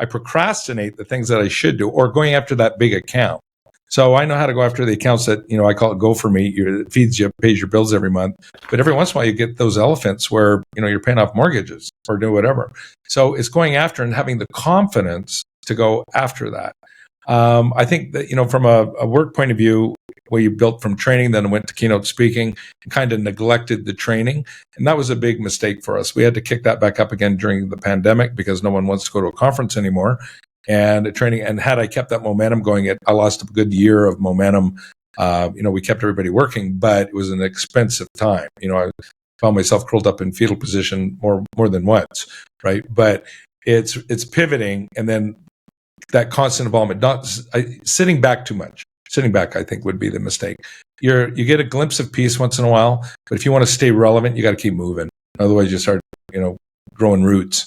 procrastinate the things that I should do or going after that big account. So I know how to go after the accounts that, I call it Go For Me. It feeds you, pays your bills every month. But every once in a while you get those elephants where, you're paying off mortgages or do whatever. So it's going after and having the confidence to go after that. I think that, from a work point of view, where you built from training, then went to keynote speaking and kind of neglected the training. And that was a big mistake for us. We had to kick that back up again during the pandemic because no one wants to go to a conference anymore. And training, and had I kept that momentum going, I lost a good year of momentum. We kept everybody working, but it was an expensive time. I found myself curled up in fetal position more than once, right? But it's pivoting, and then that constant involvement, not sitting back too much. Sitting back, I think, would be the mistake. You get a glimpse of peace once in a while, but if you want to stay relevant, you got to keep moving. Otherwise, you start, growing roots.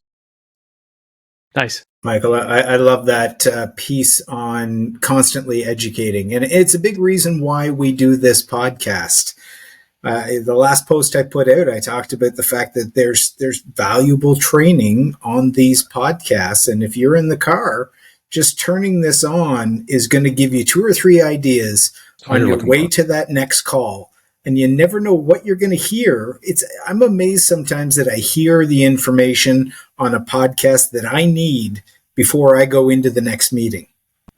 Nice. Michael, I love that piece on constantly educating. And it's a big reason why we do this podcast. The last post I put out, I talked about the fact that there's valuable training on these podcasts. And if you're in the car, just turning this on is going to give you 2 or 3 ideas on your way to that next call. And you never know what you're going to hear. I'm amazed sometimes that I hear the information on a podcast that I need before I go into the next meeting.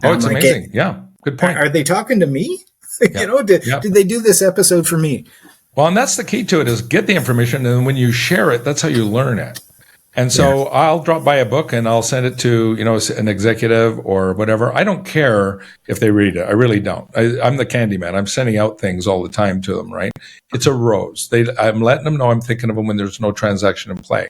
Oh, it's amazing. Yeah, good point. Are they talking to me? Yeah. Did they do this episode for me? Well, and that's the key to it, is get the information, and when you share it, that's how you learn it. And so I'll drop by a book and I'll send it to, an executive or whatever. I don't care if they read it. I really don't. I'm the candy man. I'm sending out things all the time to them, right? It's a rose. I'm letting them know I'm thinking of them when there's no transaction in play.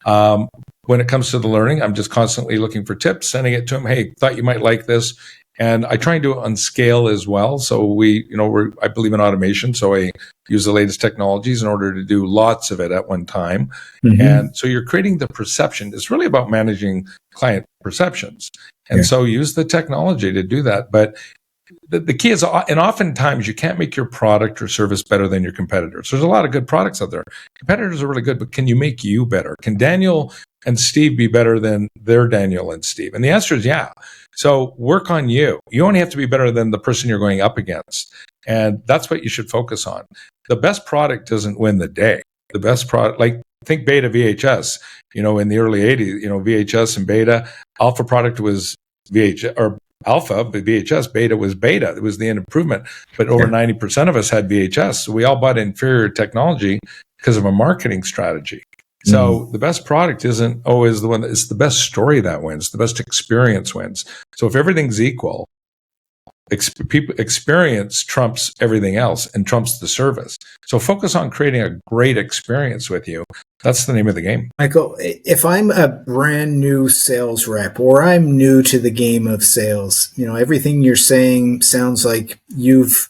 When it comes to the learning, I'm just constantly looking for tips, sending it to them. Hey, thought you might like this. And I try and do it on scale as well. So I believe in automation. So I use the latest technologies in order to do lots of it at one time. Mm-hmm. And so you're creating the perception. It's really about managing client perceptions. And so use the technology to do that. But the key is, and oftentimes you can't make your product or service better than your competitors. There's a lot of good products out there. Competitors are really good, but can you make you better? Can Daniel and Steve be better than their Daniel and Steve? And the answer is yeah. So work on you. You only have to be better than the person you're going up against. And that's what you should focus on. The best product doesn't win the day. The best product, like think Beta VHS, in the early 80s, VHS and Beta. Alpha product was VHS, or Alpha, but VHS. Beta was Beta. It was the end improvement. But over 90% of us had VHS. So we all bought inferior technology because of a marketing strategy. So the best product isn't always the one that it's the best story that wins. The best experience wins. So if everything's equal, experience trumps everything else and trumps the service. So focus on creating a great experience with you. That's the name of the game. Michael, if I'm a brand new sales rep or I'm new to the game of sales, everything you're saying sounds like you've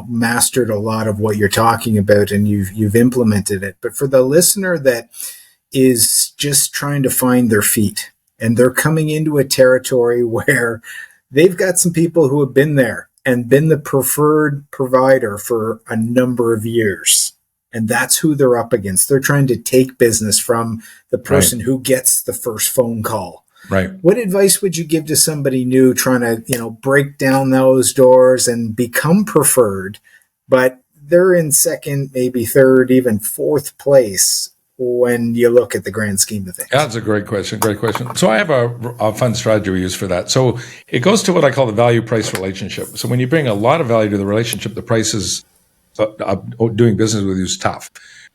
mastered a lot of what you're talking about and you've implemented it. But for the listener that is just trying to find their feet and they're coming into a territory where they've got some people who have been there and been the preferred provider for a number of years, and that's who they're up against. They're trying to take business from the person who gets the first phone call. Right. What advice would you give to somebody new trying to, break down those doors and become preferred, but they're in second, maybe third, even fourth place when you look at the grand scheme of things? That's a great question. Great question. So I have a fun strategy we use for that. So it goes to what I call the value price relationship. So when you bring a lot of value to the relationship, the prices doing business with you is tough.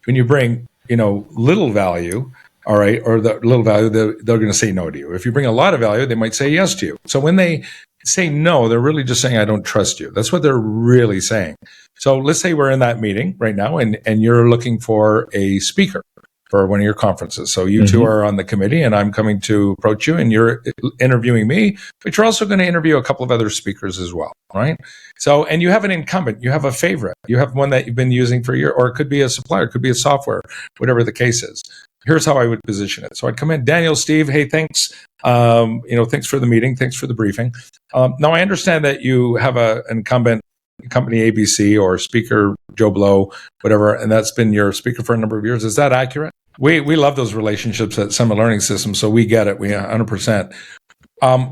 When you bring, little value, all right, or the little value, they're going to say no to you. If you bring a lot of value, they might say yes to you. So when they say no, they're really just saying, I don't trust you. That's what they're really saying. So let's say we're in that meeting right now and you're looking for a speaker for one of your conferences. So you two are on the committee and I'm coming to approach you and you're interviewing me, but you're also going to interview a couple of other speakers as well, right? So, and you have an incumbent, you have a favorite, you have one that you've been using for a year, or it could be a supplier, it could be a software, whatever the case is. Here's how I would position it. So I'd come in, Daniel, Steve, hey, thanks. Thanks for the meeting. Thanks for the briefing. Now I understand that you have an incumbent company ABC or speaker Joe Blow, whatever, and that's been your speaker for a number of years. Is that accurate? We love those relationships at Summit Learning Systems, so we get it. We 100%.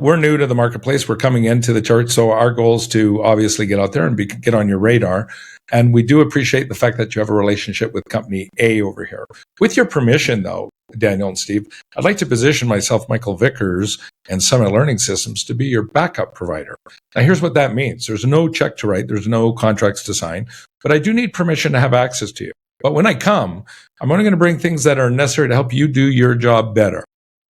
We're new to the marketplace. We're coming into the church, so our goal is to obviously get out there and get on your radar. And we do appreciate the fact that you have a relationship with company A over here. With your permission, though, Daniel and Steve, I'd like to position myself, Michael Vickers, and Summit Learning Systems to be your backup provider. Now, here's what that means. There's no check to write. There's no contracts to sign. But I do need permission to have access to you. But when I come, I'm only going to bring things that are necessary to help you do your job better.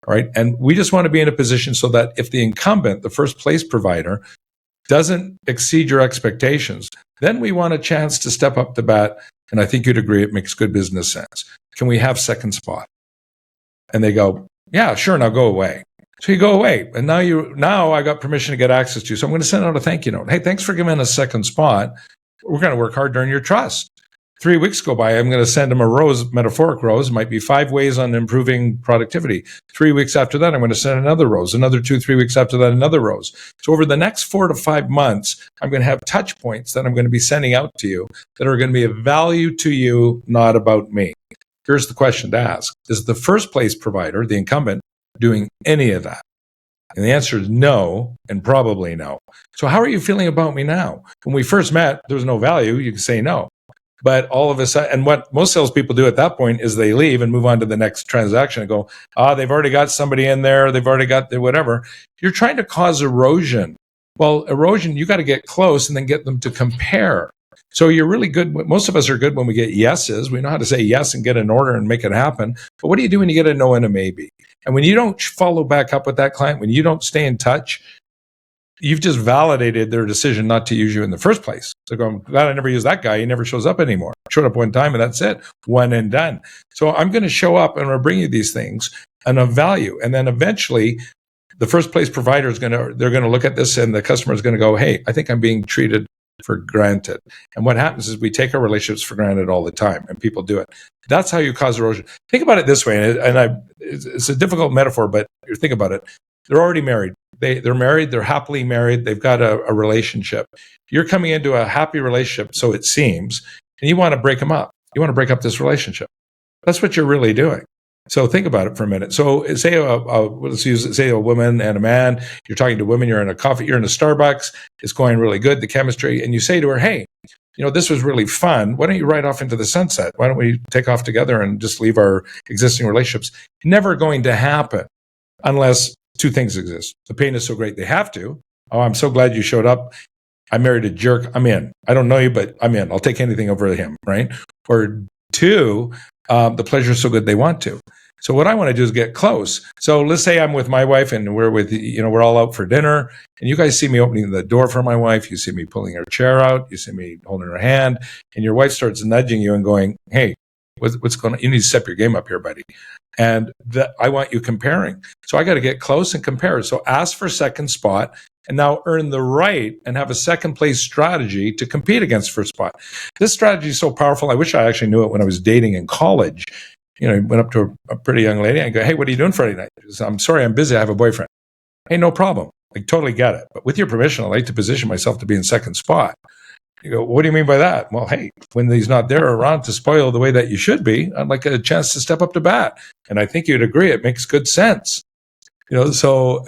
All right. And we just want to be in a position so that if the incumbent, the first place provider, doesn't exceed your expectations, then we want a chance to step up to bat. And I think you'd agree it makes good business sense. Can we have second spot? And they go, yeah, sure. Now go away. So you go away. And now I got permission to get access to you. So I'm going to send out a thank you note. Hey, thanks for giving us a second spot. We're going to work hard to earn your trust. 3 weeks go by, I'm going to send them a rose, metaphoric rose. It might be 5 ways on improving productivity. 3 weeks after that, I'm going to send another rose. Another 2-3 weeks after that, another rose. So over the next 4 to 5 months, I'm going to have touch points that I'm going to be sending out to you that are going to be of value to you, not about me. Here's the question to ask. Is the first place provider, the incumbent, doing any of that? And the answer is no, and probably no. So how are you feeling about me now? When we first met, there was no value. You can say no. But all of a sudden, and what most salespeople do at that point is they leave and move on to the next transaction and go, they've already got somebody in there. They've already got the whatever. You're trying to cause erosion. Well, erosion, you got to get close and then get them to compare. So you're really good. Most of us are good when we get yeses. We know how to say yes and get an order and make it happen. But what do you do when you get a no and a maybe? And when you don't follow back up with that client, when you don't stay in touch, you've just validated their decision not to use you in the first place. So I'm glad I never use that guy. He never shows up anymore. Showed up one time and that's it. One and done. So I'm going to show up and I'm going to bring you these things and of value. And then eventually the first place provider they're going to look at this and the customer is going to go, hey, I think I'm being treated for granted. And what happens is we take our relationships for granted all the time and people do it. That's how you cause erosion. Think about it this way. And it's a difficult metaphor, but you think about it. They're already married. They're married. They're happily married. They've got a relationship. You're coming into a happy relationship, so it seems, and you want to break them up. You want to break up this relationship. That's what you're really doing. So think about it for a minute. So say a woman and a man. You're talking to women. You're in a Starbucks. It's going really good, the chemistry, and you say to her, "Hey, this was really fun. Why don't you ride off into the sunset? Why don't we take off together and just leave our existing relationships?" Never going to happen unless two things exist. The pain is so great they have to. Oh, I'm so glad you showed up. I married a jerk. I'm in. I don't know you, but I'm in. I'll take anything over him, right? Or two, the pleasure is so good they want to. So what I want to do is get close. So let's say I'm with my wife and we're all out for dinner and you guys see me opening the door for my wife. You see me pulling her chair out. You see me holding her hand and your wife starts nudging you and going, "Hey, what's going on? You need to step your game up here, buddy." And I want you comparing. So I got to get close and compare. So ask for second spot and now earn the right and have a second place strategy to compete against first spot. This strategy is so powerful. I wish I actually knew it when I was dating in college. I went up to a pretty young lady and I go, "Hey, what are you doing Friday night?" She says, "I'm sorry, I'm busy. I have a boyfriend." "Hey, no problem. I totally get it. But with your permission, I'd like to position myself to be in second spot." You go, "What do you mean by that?" "Well, hey, when he's not there around to spoil the way that you should be, I'd like a chance to step up to bat. And I think you'd agree. It makes good sense." So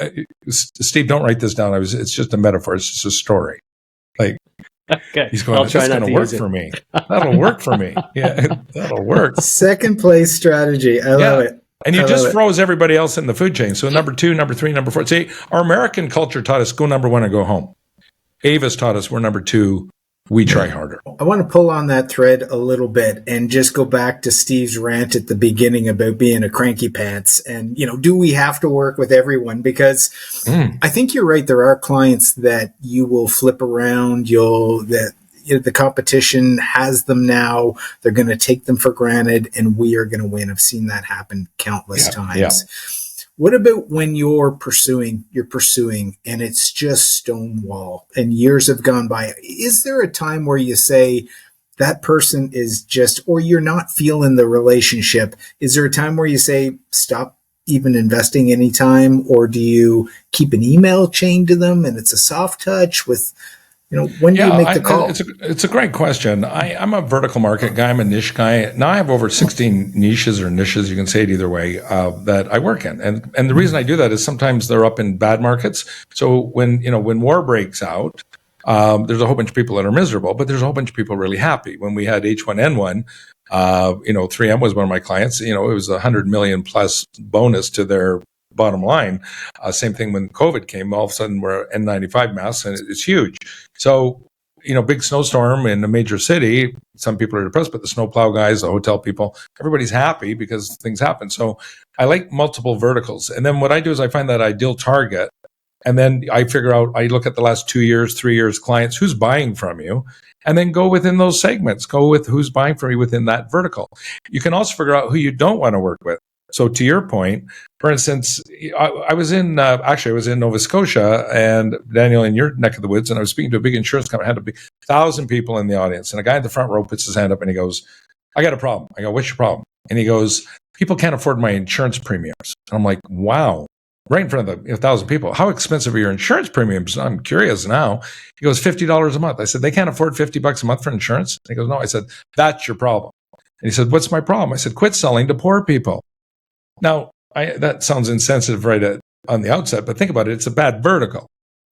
Steve, don't write this down. It's just a metaphor. It's just a story. Like, okay. He's going, "That's going to work for me. That'll work for me." Yeah, that'll work. Second place strategy. I love it. And you just froze everybody else in the food chain. So number 2, number 3, number 4. See, our American culture taught us go number 1 and go home. Ava's taught us we're number 2. We try harder. I want to pull on that thread a little bit and just go back to Steve's rant at the beginning about being a cranky pants. And, do we have to work with everyone? Because I think you're right. There are clients that you will flip around. The competition has them now. They're going to take them for granted and we are going to win. I've seen that happen countless times. Yeah. What about when you're pursuing and it's just stonewall and years have gone by? Is there a time where you say that person is just, or you're not feeling the relationship? Is there a time where you say, stop even investing any time? Or do you keep an email chain to them and it's a soft touch with, when do you make the call? It's a great question. I'm a vertical market guy. I'm a niche guy. Now I have over 16 niches, you can say it either way, that I work in. And the reason I do that is sometimes they're up in bad markets. So when war breaks out, there's a whole bunch of people that are miserable, but there's a whole bunch of people really happy. When we had H1N1, 3M was one of my clients. It was $100 million plus bonus to their bottom line. Same thing when COVID came, all of a sudden we're N95 masks and it's huge. So, big snowstorm in a major city, some people are depressed, but the snowplow guys, the hotel people, everybody's happy because things happen. So I like multiple verticals. And then what I do is I find that ideal target. And then I figure out, I look at the last 2 years, 3 years clients, who's buying from you, and then go within those segments, go with who's buying from you within that vertical. You can also figure out who you don't want to work with. So to your point, for instance, I was in Nova Scotia and Daniel, in your neck of the woods, and I was speaking to a big insurance company. Had to be 1,000 people in the audience, and a guy in the front row puts his hand up and he goes, "I got a problem." I go, "What's your problem?" And he goes, "People can't afford my insurance premiums." And I'm like, wow, right in front of the 1,000 people. "How expensive are your insurance premiums?" I'm curious now. He goes, $50 a month. I said, "They can't afford $50 a month for insurance?" And he goes, "No." I said, "That's your problem." And he said, "What's my problem?" I said, "Quit selling to poor people." Now, that sounds insensitive on the outset, but think about it. It's a bad vertical.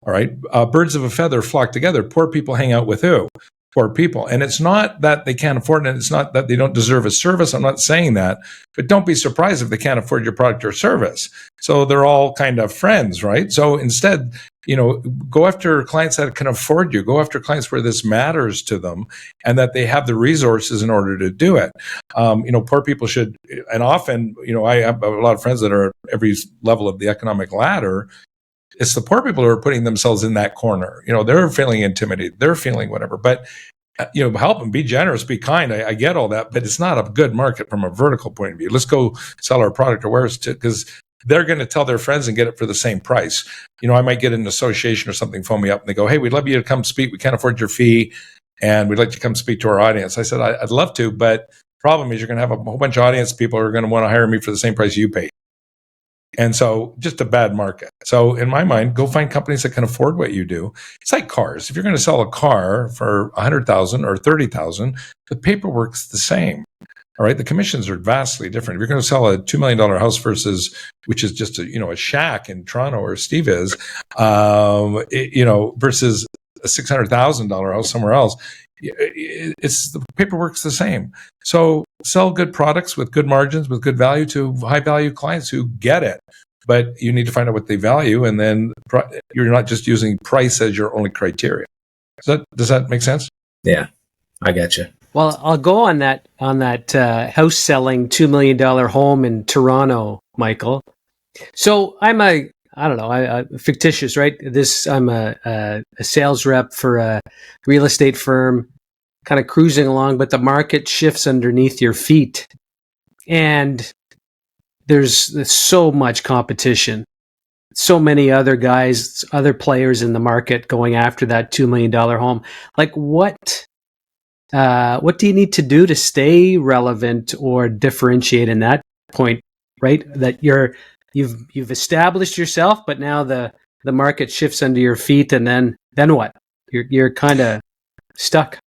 All right. Birds of a feather flock together. Poor people hang out with who? poor people. And it's not that they can't afford it, and it's not that they don't deserve a service. I'm not saying that, but don't be surprised if they can't afford your product or service. So they're all kind of friends, right? So instead, go after clients that can afford you. Go after clients where this matters to them and that they have the resources in order to do it. Poor people should, and often, I have a lot of friends that are at every level of the economic ladder. It's the poor people who are putting themselves in that corner. They're feeling intimidated. They're feeling whatever. But, help them, be generous, be kind. I get all that, but it's not a good market from a vertical point of view. Let's go sell our product or wares to, because they're going to tell their friends and get it for the same price. I might get an association or something phone me up and they go, hey, we'd love you to come speak. We can't afford your fee and we'd like to come speak to our audience. I said, I'd love to, but the problem is you're going to have a whole bunch of audience people who are going to want to hire me for the same price you pay. And so just a bad market. So in my mind, go find companies that can afford what you do. It's like cars. If you're going to sell a car for $100,000 or $30,000, the paperwork's the same. All right. The commissions are vastly different. If you're going to sell a $2 million house versus, which is just a shack in Toronto where Steve is, versus a $600,000 house somewhere else, it's the paperwork's the same. So sell good products with good margins, with good value to high value clients who get it. But you need to find out what they value, and then you're not just using price as your only criteria. Does that make sense? Yeah, I got you. Well, I'll go on that house selling $2 million home in Toronto, Michael. So I'm I fictitious, right? I'm a sales rep for a real estate firm, kind of cruising along, but the market shifts underneath your feet. And there's so much competition. So many other guys, other players in the market going after that $2 million home. Like what do you need to do to stay relevant or differentiate in that point, right? That you've established yourself, but now the market shifts under your feet, and then what? You're kind of stuck.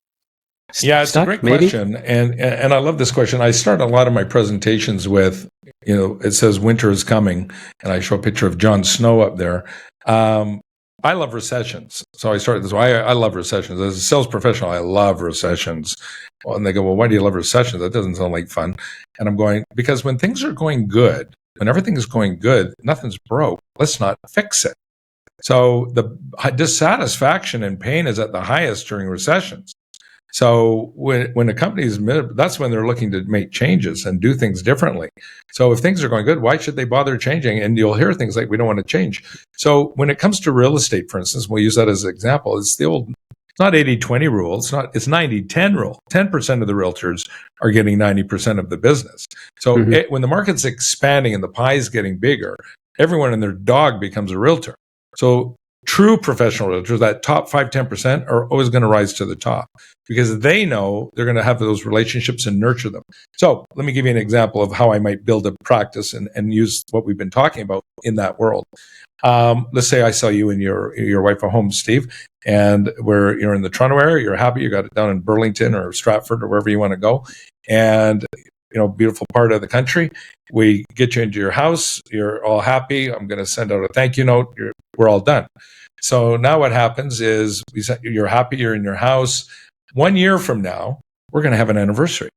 Yeah, it's a great question, and I love this question. I start a lot of my presentations with, it says winter is coming, and I show a picture of Jon Snow up there. I love recessions. So I started this way. I love recessions. As a sales professional, I love recessions. Well, and they go, well, why do you love recessions? That doesn't sound like fun. And I'm going, because when things are going good, when everything is going good, nothing's broke. Let's not fix it. So the dissatisfaction and pain is at the highest during recessions. So when a company is, that's when they're looking to make changes and do things differently. So if things are going good, why should they bother changing? And you'll hear things like, we don't want to change. So when it comes to real estate, for instance, we'll use that as an example. It's the old, it's not 80-20 rule. It's 90-10 rule. 10% of the realtors are getting 90% of the business. So when the market's expanding and the pie is getting bigger, everyone and their dog becomes a realtor. So true professional realtors, that top 5-10% are always going to rise to the top because they know they're going to have those relationships and nurture them. So let me give you an example of how I might build a practice and use what we've been talking about in that world. Let's say I sell you and your wife a home, Steve, and you're in the Toronto area, you're happy, you got it down in Burlington or Stratford or wherever you want to go, and beautiful part of the country. We get you into your house. You're all happy. I'm going to send out a thank you note. We're all done. So now what happens is you're happy. You're in your house. 1 year from now, we're going to have an anniversary.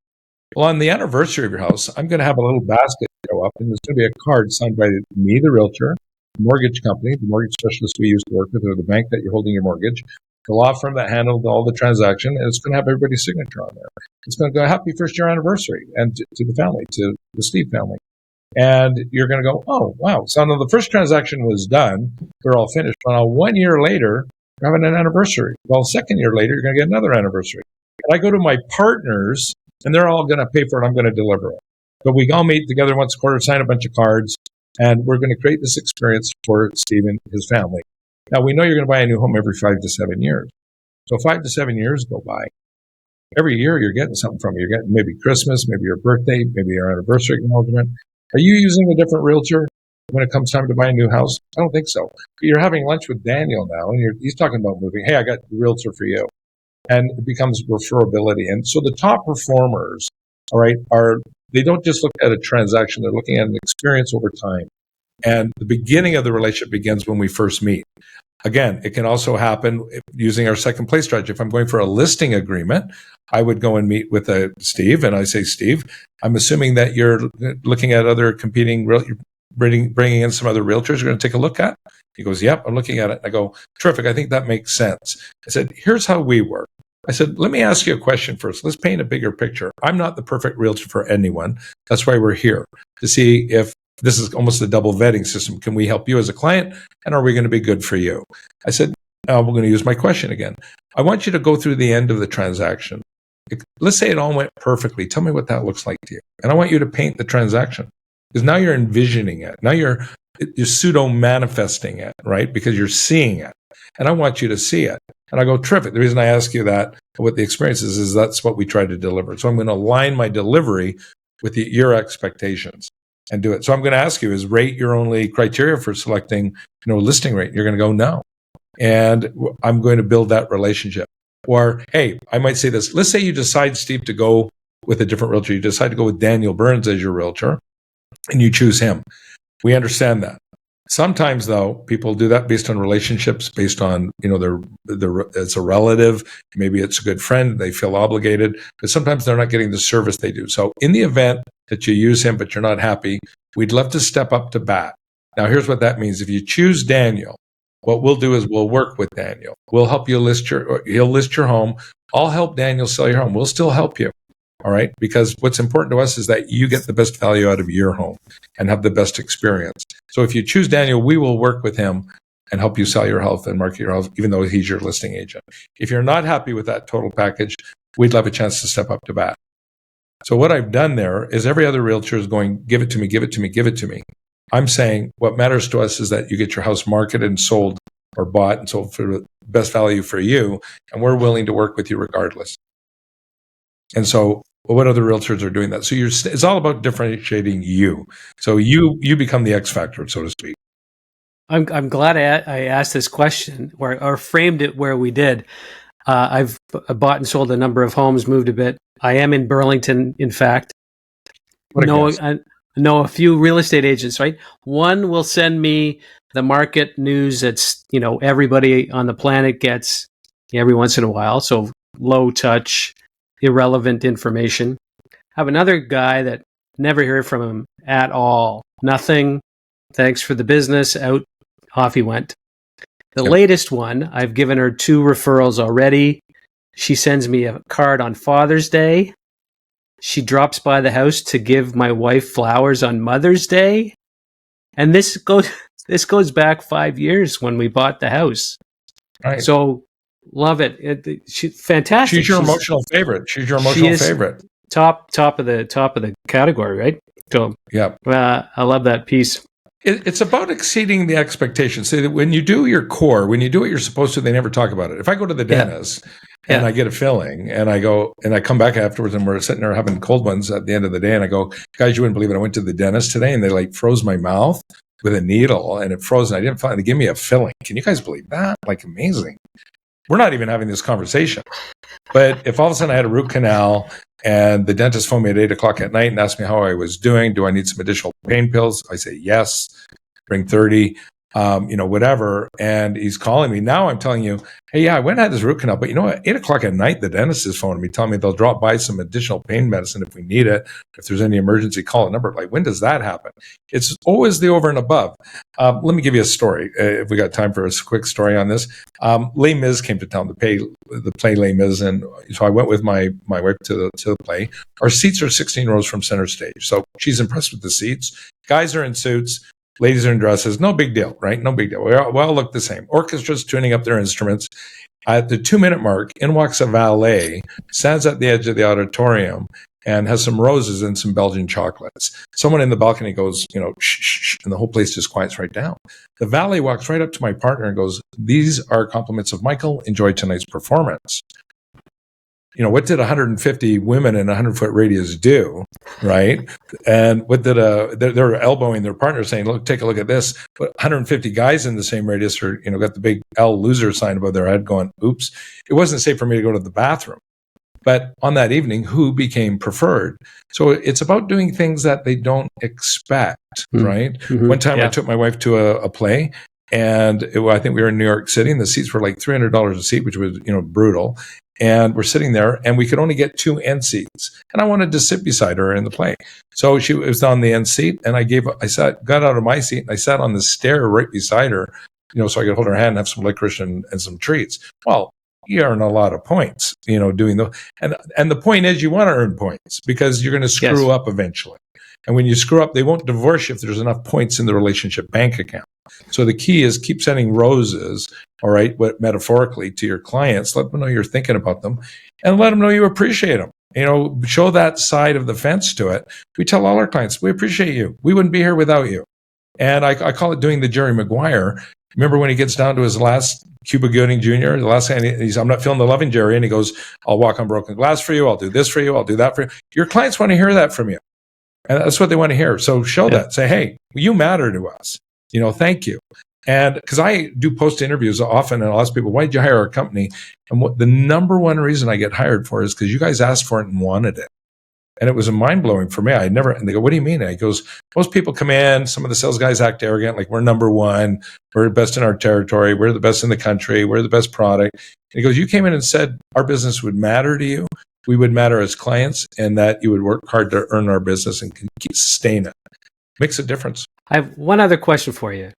Well, on the anniversary of your house, I'm going to have a little basket go up, and there's going to be a card signed by me, the realtor, the mortgage company, the mortgage specialist we used to work with, or the bank that you're holding your mortgage, the law firm that handled all the transaction, and it's going to have everybody's signature on there. It's going to go, happy first year anniversary, and to the family, to the Steve family. And you're going to go, oh, wow. So now the first transaction was done. They're all finished. Well, 1 year later, you're having an anniversary. Well, second year later, you're going to get another anniversary. And I go to my partners, and they're all going to pay for it. I'm going to deliver it. But we all meet together once a quarter, sign a bunch of cards, and we're going to create this experience for Steve and his family. Now, we know you're going to buy a new home every 5 to 7 years. So 5 to 7 years go by. Every year, you're getting something from it. You're getting maybe Christmas, maybe your birthday, maybe your anniversary acknowledgement. Are you using a different realtor when it comes time to buy a new house? I don't think so. You're having lunch with Daniel now, and he's talking about moving. Hey, I got the realtor for you. And it becomes referability. And so the top performers, all right, they don't just look at a transaction. They're looking at an experience over time. And the beginning of the relationship begins when we first meet. Again, it can also happen using our second place strategy. If I'm going for a listing agreement, I would go and meet with Steve, and I say, Steve, I'm assuming that you're looking at other competing, bringing in some other realtors you're going to take a look at. He goes, yep, I'm looking at it. And I go, terrific, I think that makes sense. I said, here's how we work. I said, let me ask you a question first. Let's paint a bigger picture. I'm not the perfect realtor for anyone. That's why we're here, to see if this is almost a double vetting system. Can we help you as a client? And are we going to be good for you? I said, now we're going to use my question again. I want you to go through the end of the transaction. Let's say it all went perfectly. Tell me what that looks like to you. And I want you to paint the transaction, because now you're envisioning it. Now you're pseudo-manifesting it, right? Because you're seeing it. And I want you to see it. And I go, terrific. The reason I ask you that, what the experience is that's what we try to deliver. So I'm going to align my delivery with your expectations and do it. So I'm going to ask you, is rate your only criteria for selecting, listing rate? You're going to go, no. And I'm going to build that relationship. Or, hey, I might say this. Let's say you decide, Steve, to go with a different realtor. You decide to go with Daniel Burns as your realtor, and you choose him. We understand that. Sometimes, though, people do that based on relationships, based on, it's a relative, maybe it's a good friend, they feel obligated, but sometimes they're not getting the service they do. So in the event that you use him, but you're not happy, we'd love to step up to bat. Now, here's what that means. If you choose Daniel, what we'll do is we'll work with Daniel. We'll help you he'll list your home. I'll help Daniel sell your home. We'll still help you. All right. Because what's important to us is that you get the best value out of your home and have the best experience. So if you choose Daniel, we will work with him and help you sell your house and market your house, even though he's your listing agent. If you're not happy with that total package, we'd love a chance to step up to bat. So what I've done there is every other realtor is going, give it to me, give it to me, give it to me. I'm saying what matters to us is that you get your house marketed and sold or bought and sold for the best value for you. And we're willing to work with you regardless. And so what other realtors are doing that? So it's all about differentiating you. So you become the X factor, so to speak. I'm glad I asked this question or framed it where we did. I've bought and sold a number of homes, moved a bit. I am in Burlington, in fact. I know a few real estate agents, right? One will send me the market news that's, everybody on the planet gets every once in a while. So low touch, irrelevant information. I have another guy that never hear from him at all. Nothing. Thanks for the business. Off he went. The latest one, I've given her 2 referrals already. She sends me a card on Father's Day. She drops by the house to give my wife flowers on Mother's Day. And this goes back 5 years when we bought the house. Right. So love it. She's fantastic. She's your emotional favorite. She's your emotional favorite. Top of the category, right? So yeah, I love that piece. It's about exceeding the expectations. See, when you do your core, when you do what you're supposed to, they never talk about it. If I go to the dentist and I get a filling and I come back afterwards and we're sitting there having cold ones at the end of the day and I go, guys, you wouldn't believe it. I went to the dentist today and they froze my mouth with a needle and it froze and I didn't find, they gave me a filling. Can you guys believe that? Amazing. We're not even having this conversation. But if all of a sudden I had a root canal and the dentist phoned me at 8:00 at night and asked me how I was doing, do I need some additional pain pills? I say, yes, bring 30, whatever. And he's calling me. Now I'm telling you, hey, yeah, I went and had this root canal, but at 8:00 at night, the dentist is phoning me, telling me they'll drop by some additional pain medicine if we need it. If there's any emergency, call a number. When does that happen? It's always the over and above. Let me give you a story, if we got time for a quick story on this. Les Mis came to town to play Les Mis, and so I went with my wife to the play. Our seats are 16 rows from center stage, so she's impressed with the seats. Guys are in suits. Ladies are in dresses. No big deal, right? No big deal. We all look the same. Orchestra's tuning up their instruments. At the 2-minute mark, in walks a valet, stands at the edge of the auditorium, and has some roses and some Belgian chocolates. Someone in the balcony goes, shh, shh, and the whole place just quiets right down. The valet walks right up to my partner and goes, these are compliments of Michael. Enjoy tonight's performance. What did 150 women in a 100-foot radius do, right? And what did they're elbowing their partner saying, look, take a look at this. But 150 guys in the same radius are, got the big L loser sign above their head going, oops, it wasn't safe for me to go to the bathroom. But on that evening, who became preferred? So it's about doing things that they don't expect, right? Mm-hmm. One time I took my wife to a play And I think we were in New York City, and the seats were like $300 a seat, which was, brutal. And we're sitting there, and we could only get 2 end seats. And I wanted to sit beside her in the play. So she was on the end seat, and got out of my seat, and I sat on the stair right beside her, so I could hold her hand and have some licorice and some treats. Well, you earn a lot of points, doing those. And the point is, you want to earn points because you're going to screw up eventually. And when you screw up, they won't divorce you if there's enough points in the relationship bank account. So the key is keep sending roses, all right, but metaphorically to your clients. Let them know you're thinking about them, and let them know you appreciate them. Show that side of the fence to it. We tell all our clients, we appreciate you. We wouldn't be here without you. And I call it doing the Jerry Maguire. Remember when he gets down to his last Cuba Gooding Jr., the last thing he's, I'm not feeling the loving Jerry, and he goes, I'll walk on broken glass for you. I'll do this for you. I'll do that for you. Your clients want to hear that from you. And that's what they want to hear. So show that. Say, hey, you matter to us. Thank you. And because I do post interviews often, and I'll ask people, why did you hire our company? And what the number one reason I get hired for is because you guys asked for it and wanted it. And it was mind-blowing for me. And they go, what do you mean? And he goes, most people come in, some of the sales guys act arrogant, like we're number one, we're the best in our territory, we're the best in the country, we're the best product. And he goes, you came in and said our business would matter to you, we would matter as clients, and that you would work hard to earn our business and sustain it. Makes a difference. I have one other question for you.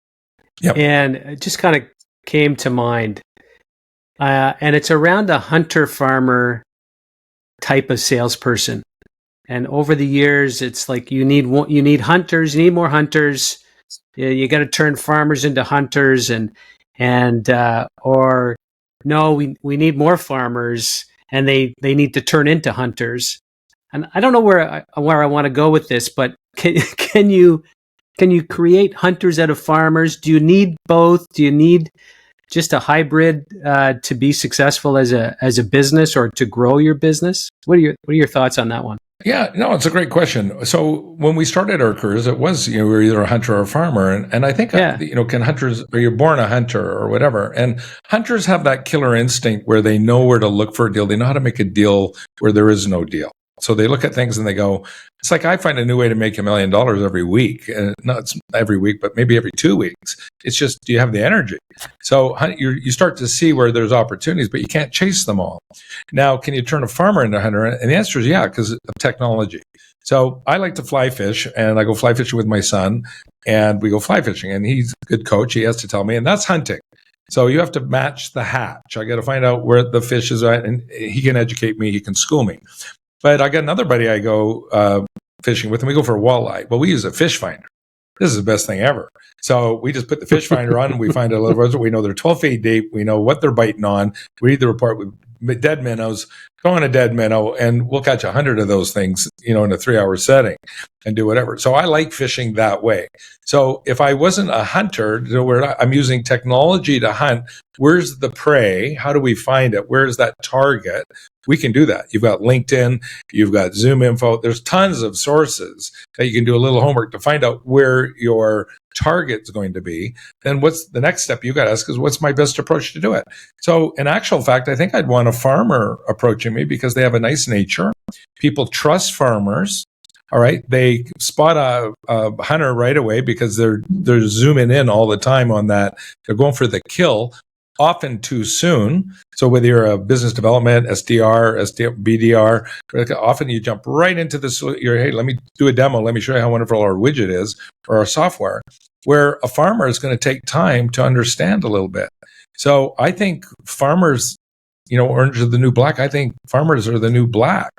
Yep. And it just kind of came to mind. And it's around a hunter-farmer type of salesperson. And over the years, it's like you need hunters, you need more hunters. You got to turn farmers into hunters, or no, we need more farmers, and they need to turn into hunters. And I don't know where I want to go with this, but can you create hunters out of farmers? Do you need both? Do you need just a hybrid to be successful as a business or to grow your business? What are your thoughts on that one? Yeah, no, it's a great question. So when we started our careers, it was, we were either a hunter or a farmer. And I think, can hunters, or you're born a hunter or whatever. And hunters have that killer instinct where they know where to look for a deal. They know how to make a deal where there is no deal. So they look at things and they go, it's like I find a new way to make $1 million every week. And not every week, but maybe every 2 weeks. It's just, do you have the energy? So you start to see where there's opportunities, but you can't chase them all. Now, can you turn a farmer into a hunter? And the answer is yeah, because of technology. So I like to fly fish, and I go fly fishing with my son, and we go fly fishing. And he's a good coach. He has to tell me, and that's hunting. So you have to match the hatch. I got to find out where the fish is at, and he can educate me. He can school me. But I got another buddy I go fishing with, and we go for a walleye. Well, we use a fish finder. This is the best thing ever. So we just put the fish finder on, and we find a little reservoir. We know they're 12 feet deep. We know what they're biting on. We read the report with dead minnows. Go on a dead minnow, and we'll catch 100 of those things, in a 3-hour setting and do whatever. So I like fishing that way. So if I wasn't a hunter, where I'm using technology to hunt, where's the prey? How do we find it? Where's that target? We can do that. You've got LinkedIn, you've got Zoom info. There's tons of sources that you can do a little homework to find out where your target's going to be. Then what's the next step you got to ask is, what's my best approach to do it? So in actual fact, I think I'd want a farmer approaching me because they have a nice nature. People trust farmers. All right. They spot a hunter right away because they're zooming in all the time on that. They're going for the kill, often too soon. So whether you're a business development, SDR, BDR, often you jump right into this. Hey, let me do a demo. Let me show you how wonderful our widget is or our software, where a farmer is going to take time to understand a little bit. So I think farmers, orange is the new black. I think farmers are the new black.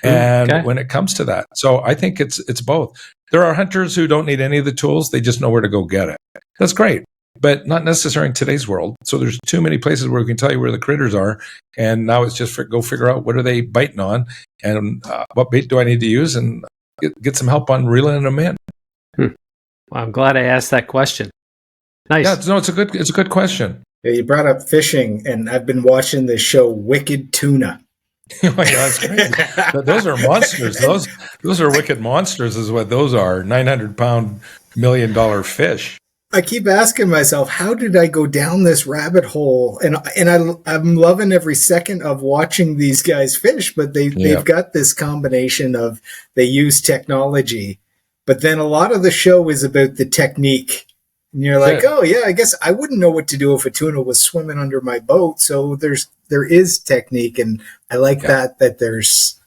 And when it comes to that, so I think it's both. There are hunters who don't need any of the tools. They just know where to go get it. That's great, but not necessary in today's world. So there's too many places where we can tell you where the critters are. And now it's just go figure out what are they biting on and what bait do I need to use and get some help on reeling them in. Well, I'm glad I asked that question. Nice. Yeah, no, it's a good question. Yeah, you brought up fishing, and I've been watching this show, Wicked Tuna. Oh my God, that's crazy. Those are monsters. Those are wicked monsters is what those are. 900-pound, $1 million fish. I keep asking myself, how did I go down this rabbit hole? And I'm loving every second of watching these guys fish, but they've got this combination of they use technology, but then a lot of the show is about the technique And you're like, oh yeah, I guess I wouldn't know what to do if a tuna was swimming under my boat. So there is technique, and I like that there's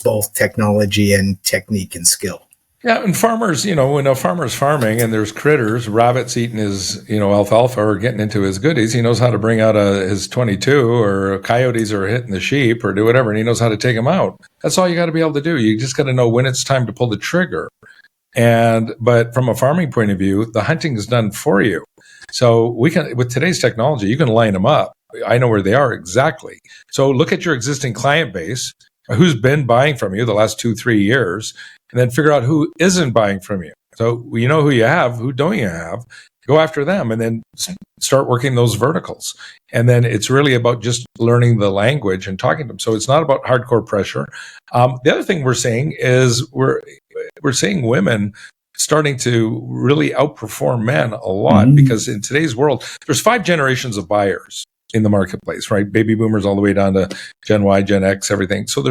both technology and technique and skill. Yeah, and farmers, when a farmer's farming and there's critters, rabbits eating his, alfalfa or getting into his goodies, he knows how to bring out his 22, or coyotes are hitting the sheep or do whatever, and he knows how to take them out. That's all you got to be able to do. You just got to know when it's time to pull the trigger. But from a farming point of view, the hunting is done for you. So with today's technology, you can line them up. I know where they are exactly. So look at your existing client base, who's been buying from you the last 2-3 years, and then figure out who isn't buying from you. So you know who you have, who don't you have, go after them, and then start working those verticals. And then it's really about just learning the language and talking to them. So it's not about hardcore pressure. The other thing we're seeing is we're seeing women starting to really outperform men a lot, because in today's world, there's 5 generations of buyers in the marketplace, right? Baby boomers all the way down to Gen Y, Gen X, everything. So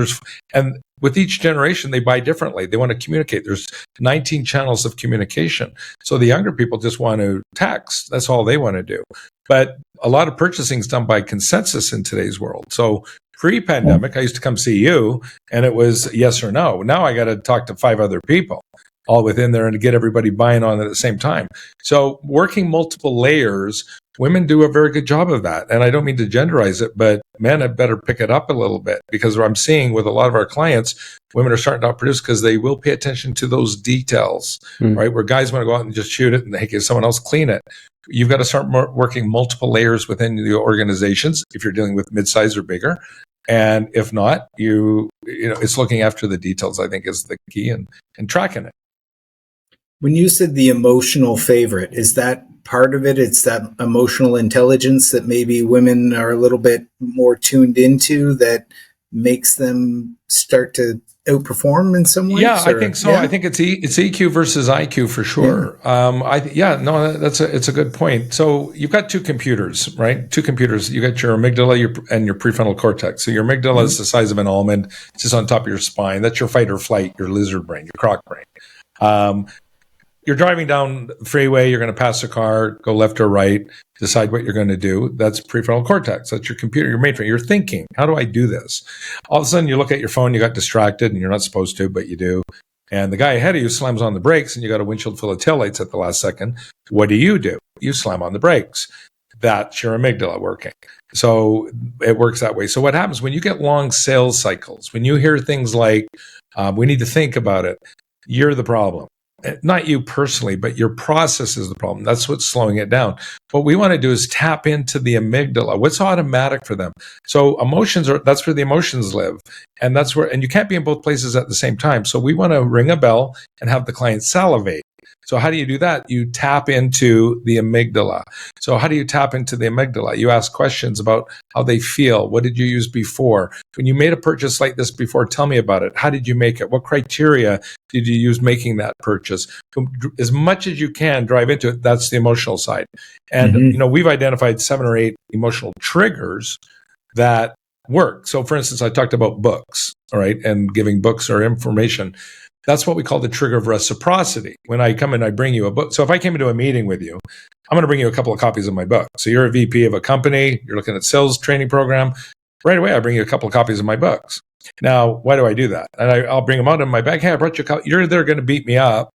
and with each generation, they buy differently. They want to communicate. There's 19 channels of communication. So the younger people just want to text. That's all they want to do. But a lot of purchasing is done by consensus in today's world. So pre-pandemic, I used to come see you and it was yes or no. Now I got to talk to 5 other people all within there and to get everybody buying on at the same time. So working multiple layers, women do a very good job of that. And I don't mean to genderize it, but men had better pick it up a little bit, because what I'm seeing with a lot of our clients, women are starting to outproduce because they will pay attention to those details, right? Where guys want to go out and just shoot it and, hey, can someone else clean it? You've got to start working multiple layers within the organizations if you're dealing with mid-size or bigger. And if not, it's looking after the details, I think, is the key, and tracking it. When you said the emotional favorite, is that part of it? It's that emotional intelligence that maybe women are a little bit more tuned into that makes them start to outperform in some ways? Yeah, I think so. Yeah. I think it's EQ versus IQ for sure. It's a good point. So you've got 2 computers, right? 2 computers. You got your amygdala and your prefrontal cortex. So your amygdala is the size of an almond. It's just on top of your spine. That's your fight or flight, your lizard brain, your croc brain. You're driving down the freeway, you're going to pass a car, go left or right, decide what you're going to do. That's prefrontal cortex. That's your computer, your mainframe. You're thinking, how do I do this? All of a sudden, you look at your phone, you got distracted, and you're not supposed to, but you do. And the guy ahead of you slams on the brakes, and you got a windshield full of taillights at the last second. What do? You slam on the brakes. That's your amygdala working. So it works that way. So what happens when you get long sales cycles, when you hear things like, we need to think about it, you're the problem. Not you personally, but your process is the problem. That's what's slowing it down. What we want to do is tap into the amygdala. What's automatic for them? So that's where the emotions live. And you can't be in both places at the same time. So we want to ring a bell and have the client salivate. So how do you do that? You tap into the amygdala. So how do you tap into the amygdala? You ask questions about how they feel. What did you use before? When you made a purchase like this before, tell me about it. How did you make it? What criteria did you use making that purchase? As much as you can drive into it, that's the emotional side. And, we've identified 7 or 8 emotional triggers that work. So for instance, I talked about books, all right, and giving books or information. That's what we call the trigger of reciprocity. When I come and I bring you a book. So if I came into a meeting with you, I'm going to bring you a couple of copies of my book. So you're a VP of a company, you're looking at sales training program. Right away, I bring you a couple of copies of my books. Now, why do I do that? And I'll bring them out in my bag. Hey, I brought you a copy. You're there going to beat me up.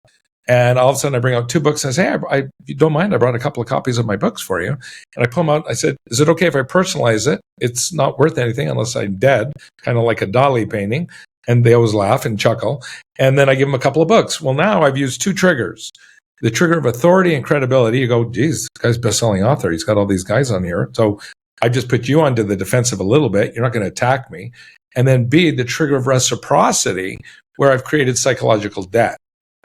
And all of a sudden I bring out 2 books and I say, hey, if you don't mind, I brought a couple of copies of my books for you. And I pull them out. I said, is it okay if I personalize it? It's not worth anything unless I'm dead, kind of like a Dali painting. And they always laugh and chuckle. And then I give them a couple of books. Well, now I've used 2 triggers. The trigger of authority and credibility. You go, geez, this guy's best-selling author. He's got all these guys on here. So I just put you onto the defensive a little bit. You're not going to attack me. And then B, the trigger of reciprocity, where I've created psychological debt.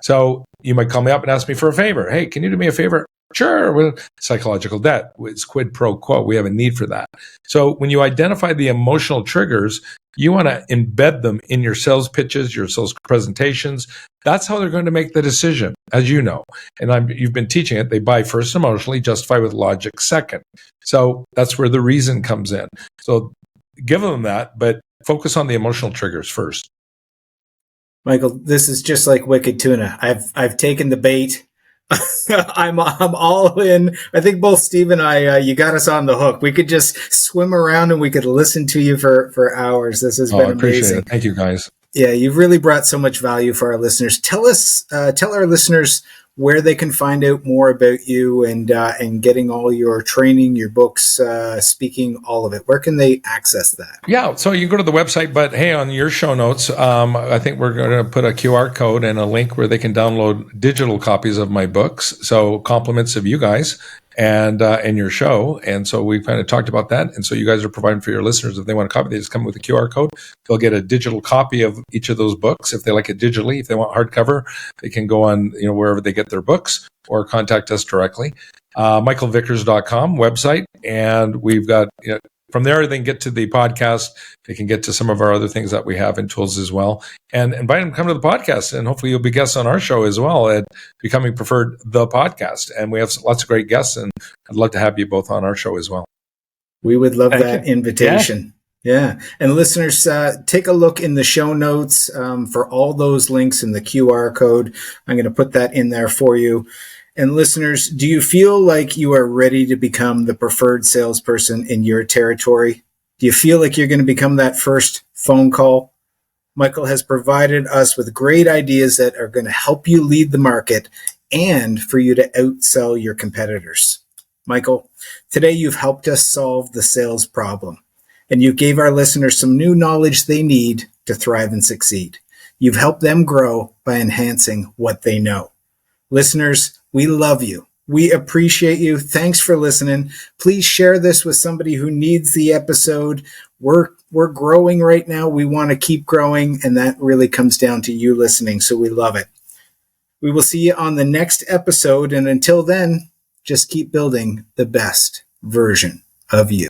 So you might call me up and ask me for a favor. Hey, can you do me a favor? Sure. Well, psychological debt. It's quid pro quo. We have a need for that. So when you identify the emotional triggers, you want to embed them in your sales pitches, your sales presentations. That's how they're going to make the decision, as you know. And you've been teaching it. They buy first emotionally, justify with logic second. So that's where the reason comes in. So give them that, but focus on the emotional triggers first. Michael, this is just like wicked tuna. I've taken the bait. I'm all in. I think both Steve and I, you got us on the hook. We could just swim around and we could listen to you for hours. This has been I appreciate amazing. it. Thank you, guys. Yeah, you've really brought so much value for our listeners. Tell our listeners where they can find out more about you and getting all your training, your books, speaking, all of it. Where can they access that? Yeah, so you can go to the website, but hey, on your show notes, I think we're going to put a QR code and a link where they can download digital copies of my books. So compliments of you guys and your show. And so we've kind of talked about that. And so you guys are providing for your listeners, if they want a copy, they just come with a QR code. They'll get a digital copy of each of those books. If they like it digitally, if they want hardcover, they can go on, wherever they get their books or contact us directly. michaelvickers.com website. And we've got, from there, they can get to the podcast. They can get to some of our other things that we have and tools as well. And invite them to come to the podcast. And hopefully you'll be guests on our show as well at Becoming Preferred, the podcast. And we have lots of great guests. And I'd love to have you both on our show as well. We would love that invitation. Yeah. And listeners, take a look in the show notes for all those links in the QR code. I'm going to put that in there for you. And listeners, do you feel like you are ready to become the preferred salesperson in your territory? Do you feel like you're going to become that first phone call? Michael has provided us with great ideas that are going to help you lead the market and for you to outsell your competitors. Michael, today you've helped us solve the sales problem, and you gave our listeners some new knowledge they need to thrive and succeed. You've helped them grow by enhancing what they know. Listeners, we love you. We appreciate you. Thanks for listening. Please share this with somebody who needs the episode. We're growing right now. We want to keep growing, and that really comes down to you listening, so we love it. We will see you on the next episode, and until then, just keep building the best version of you.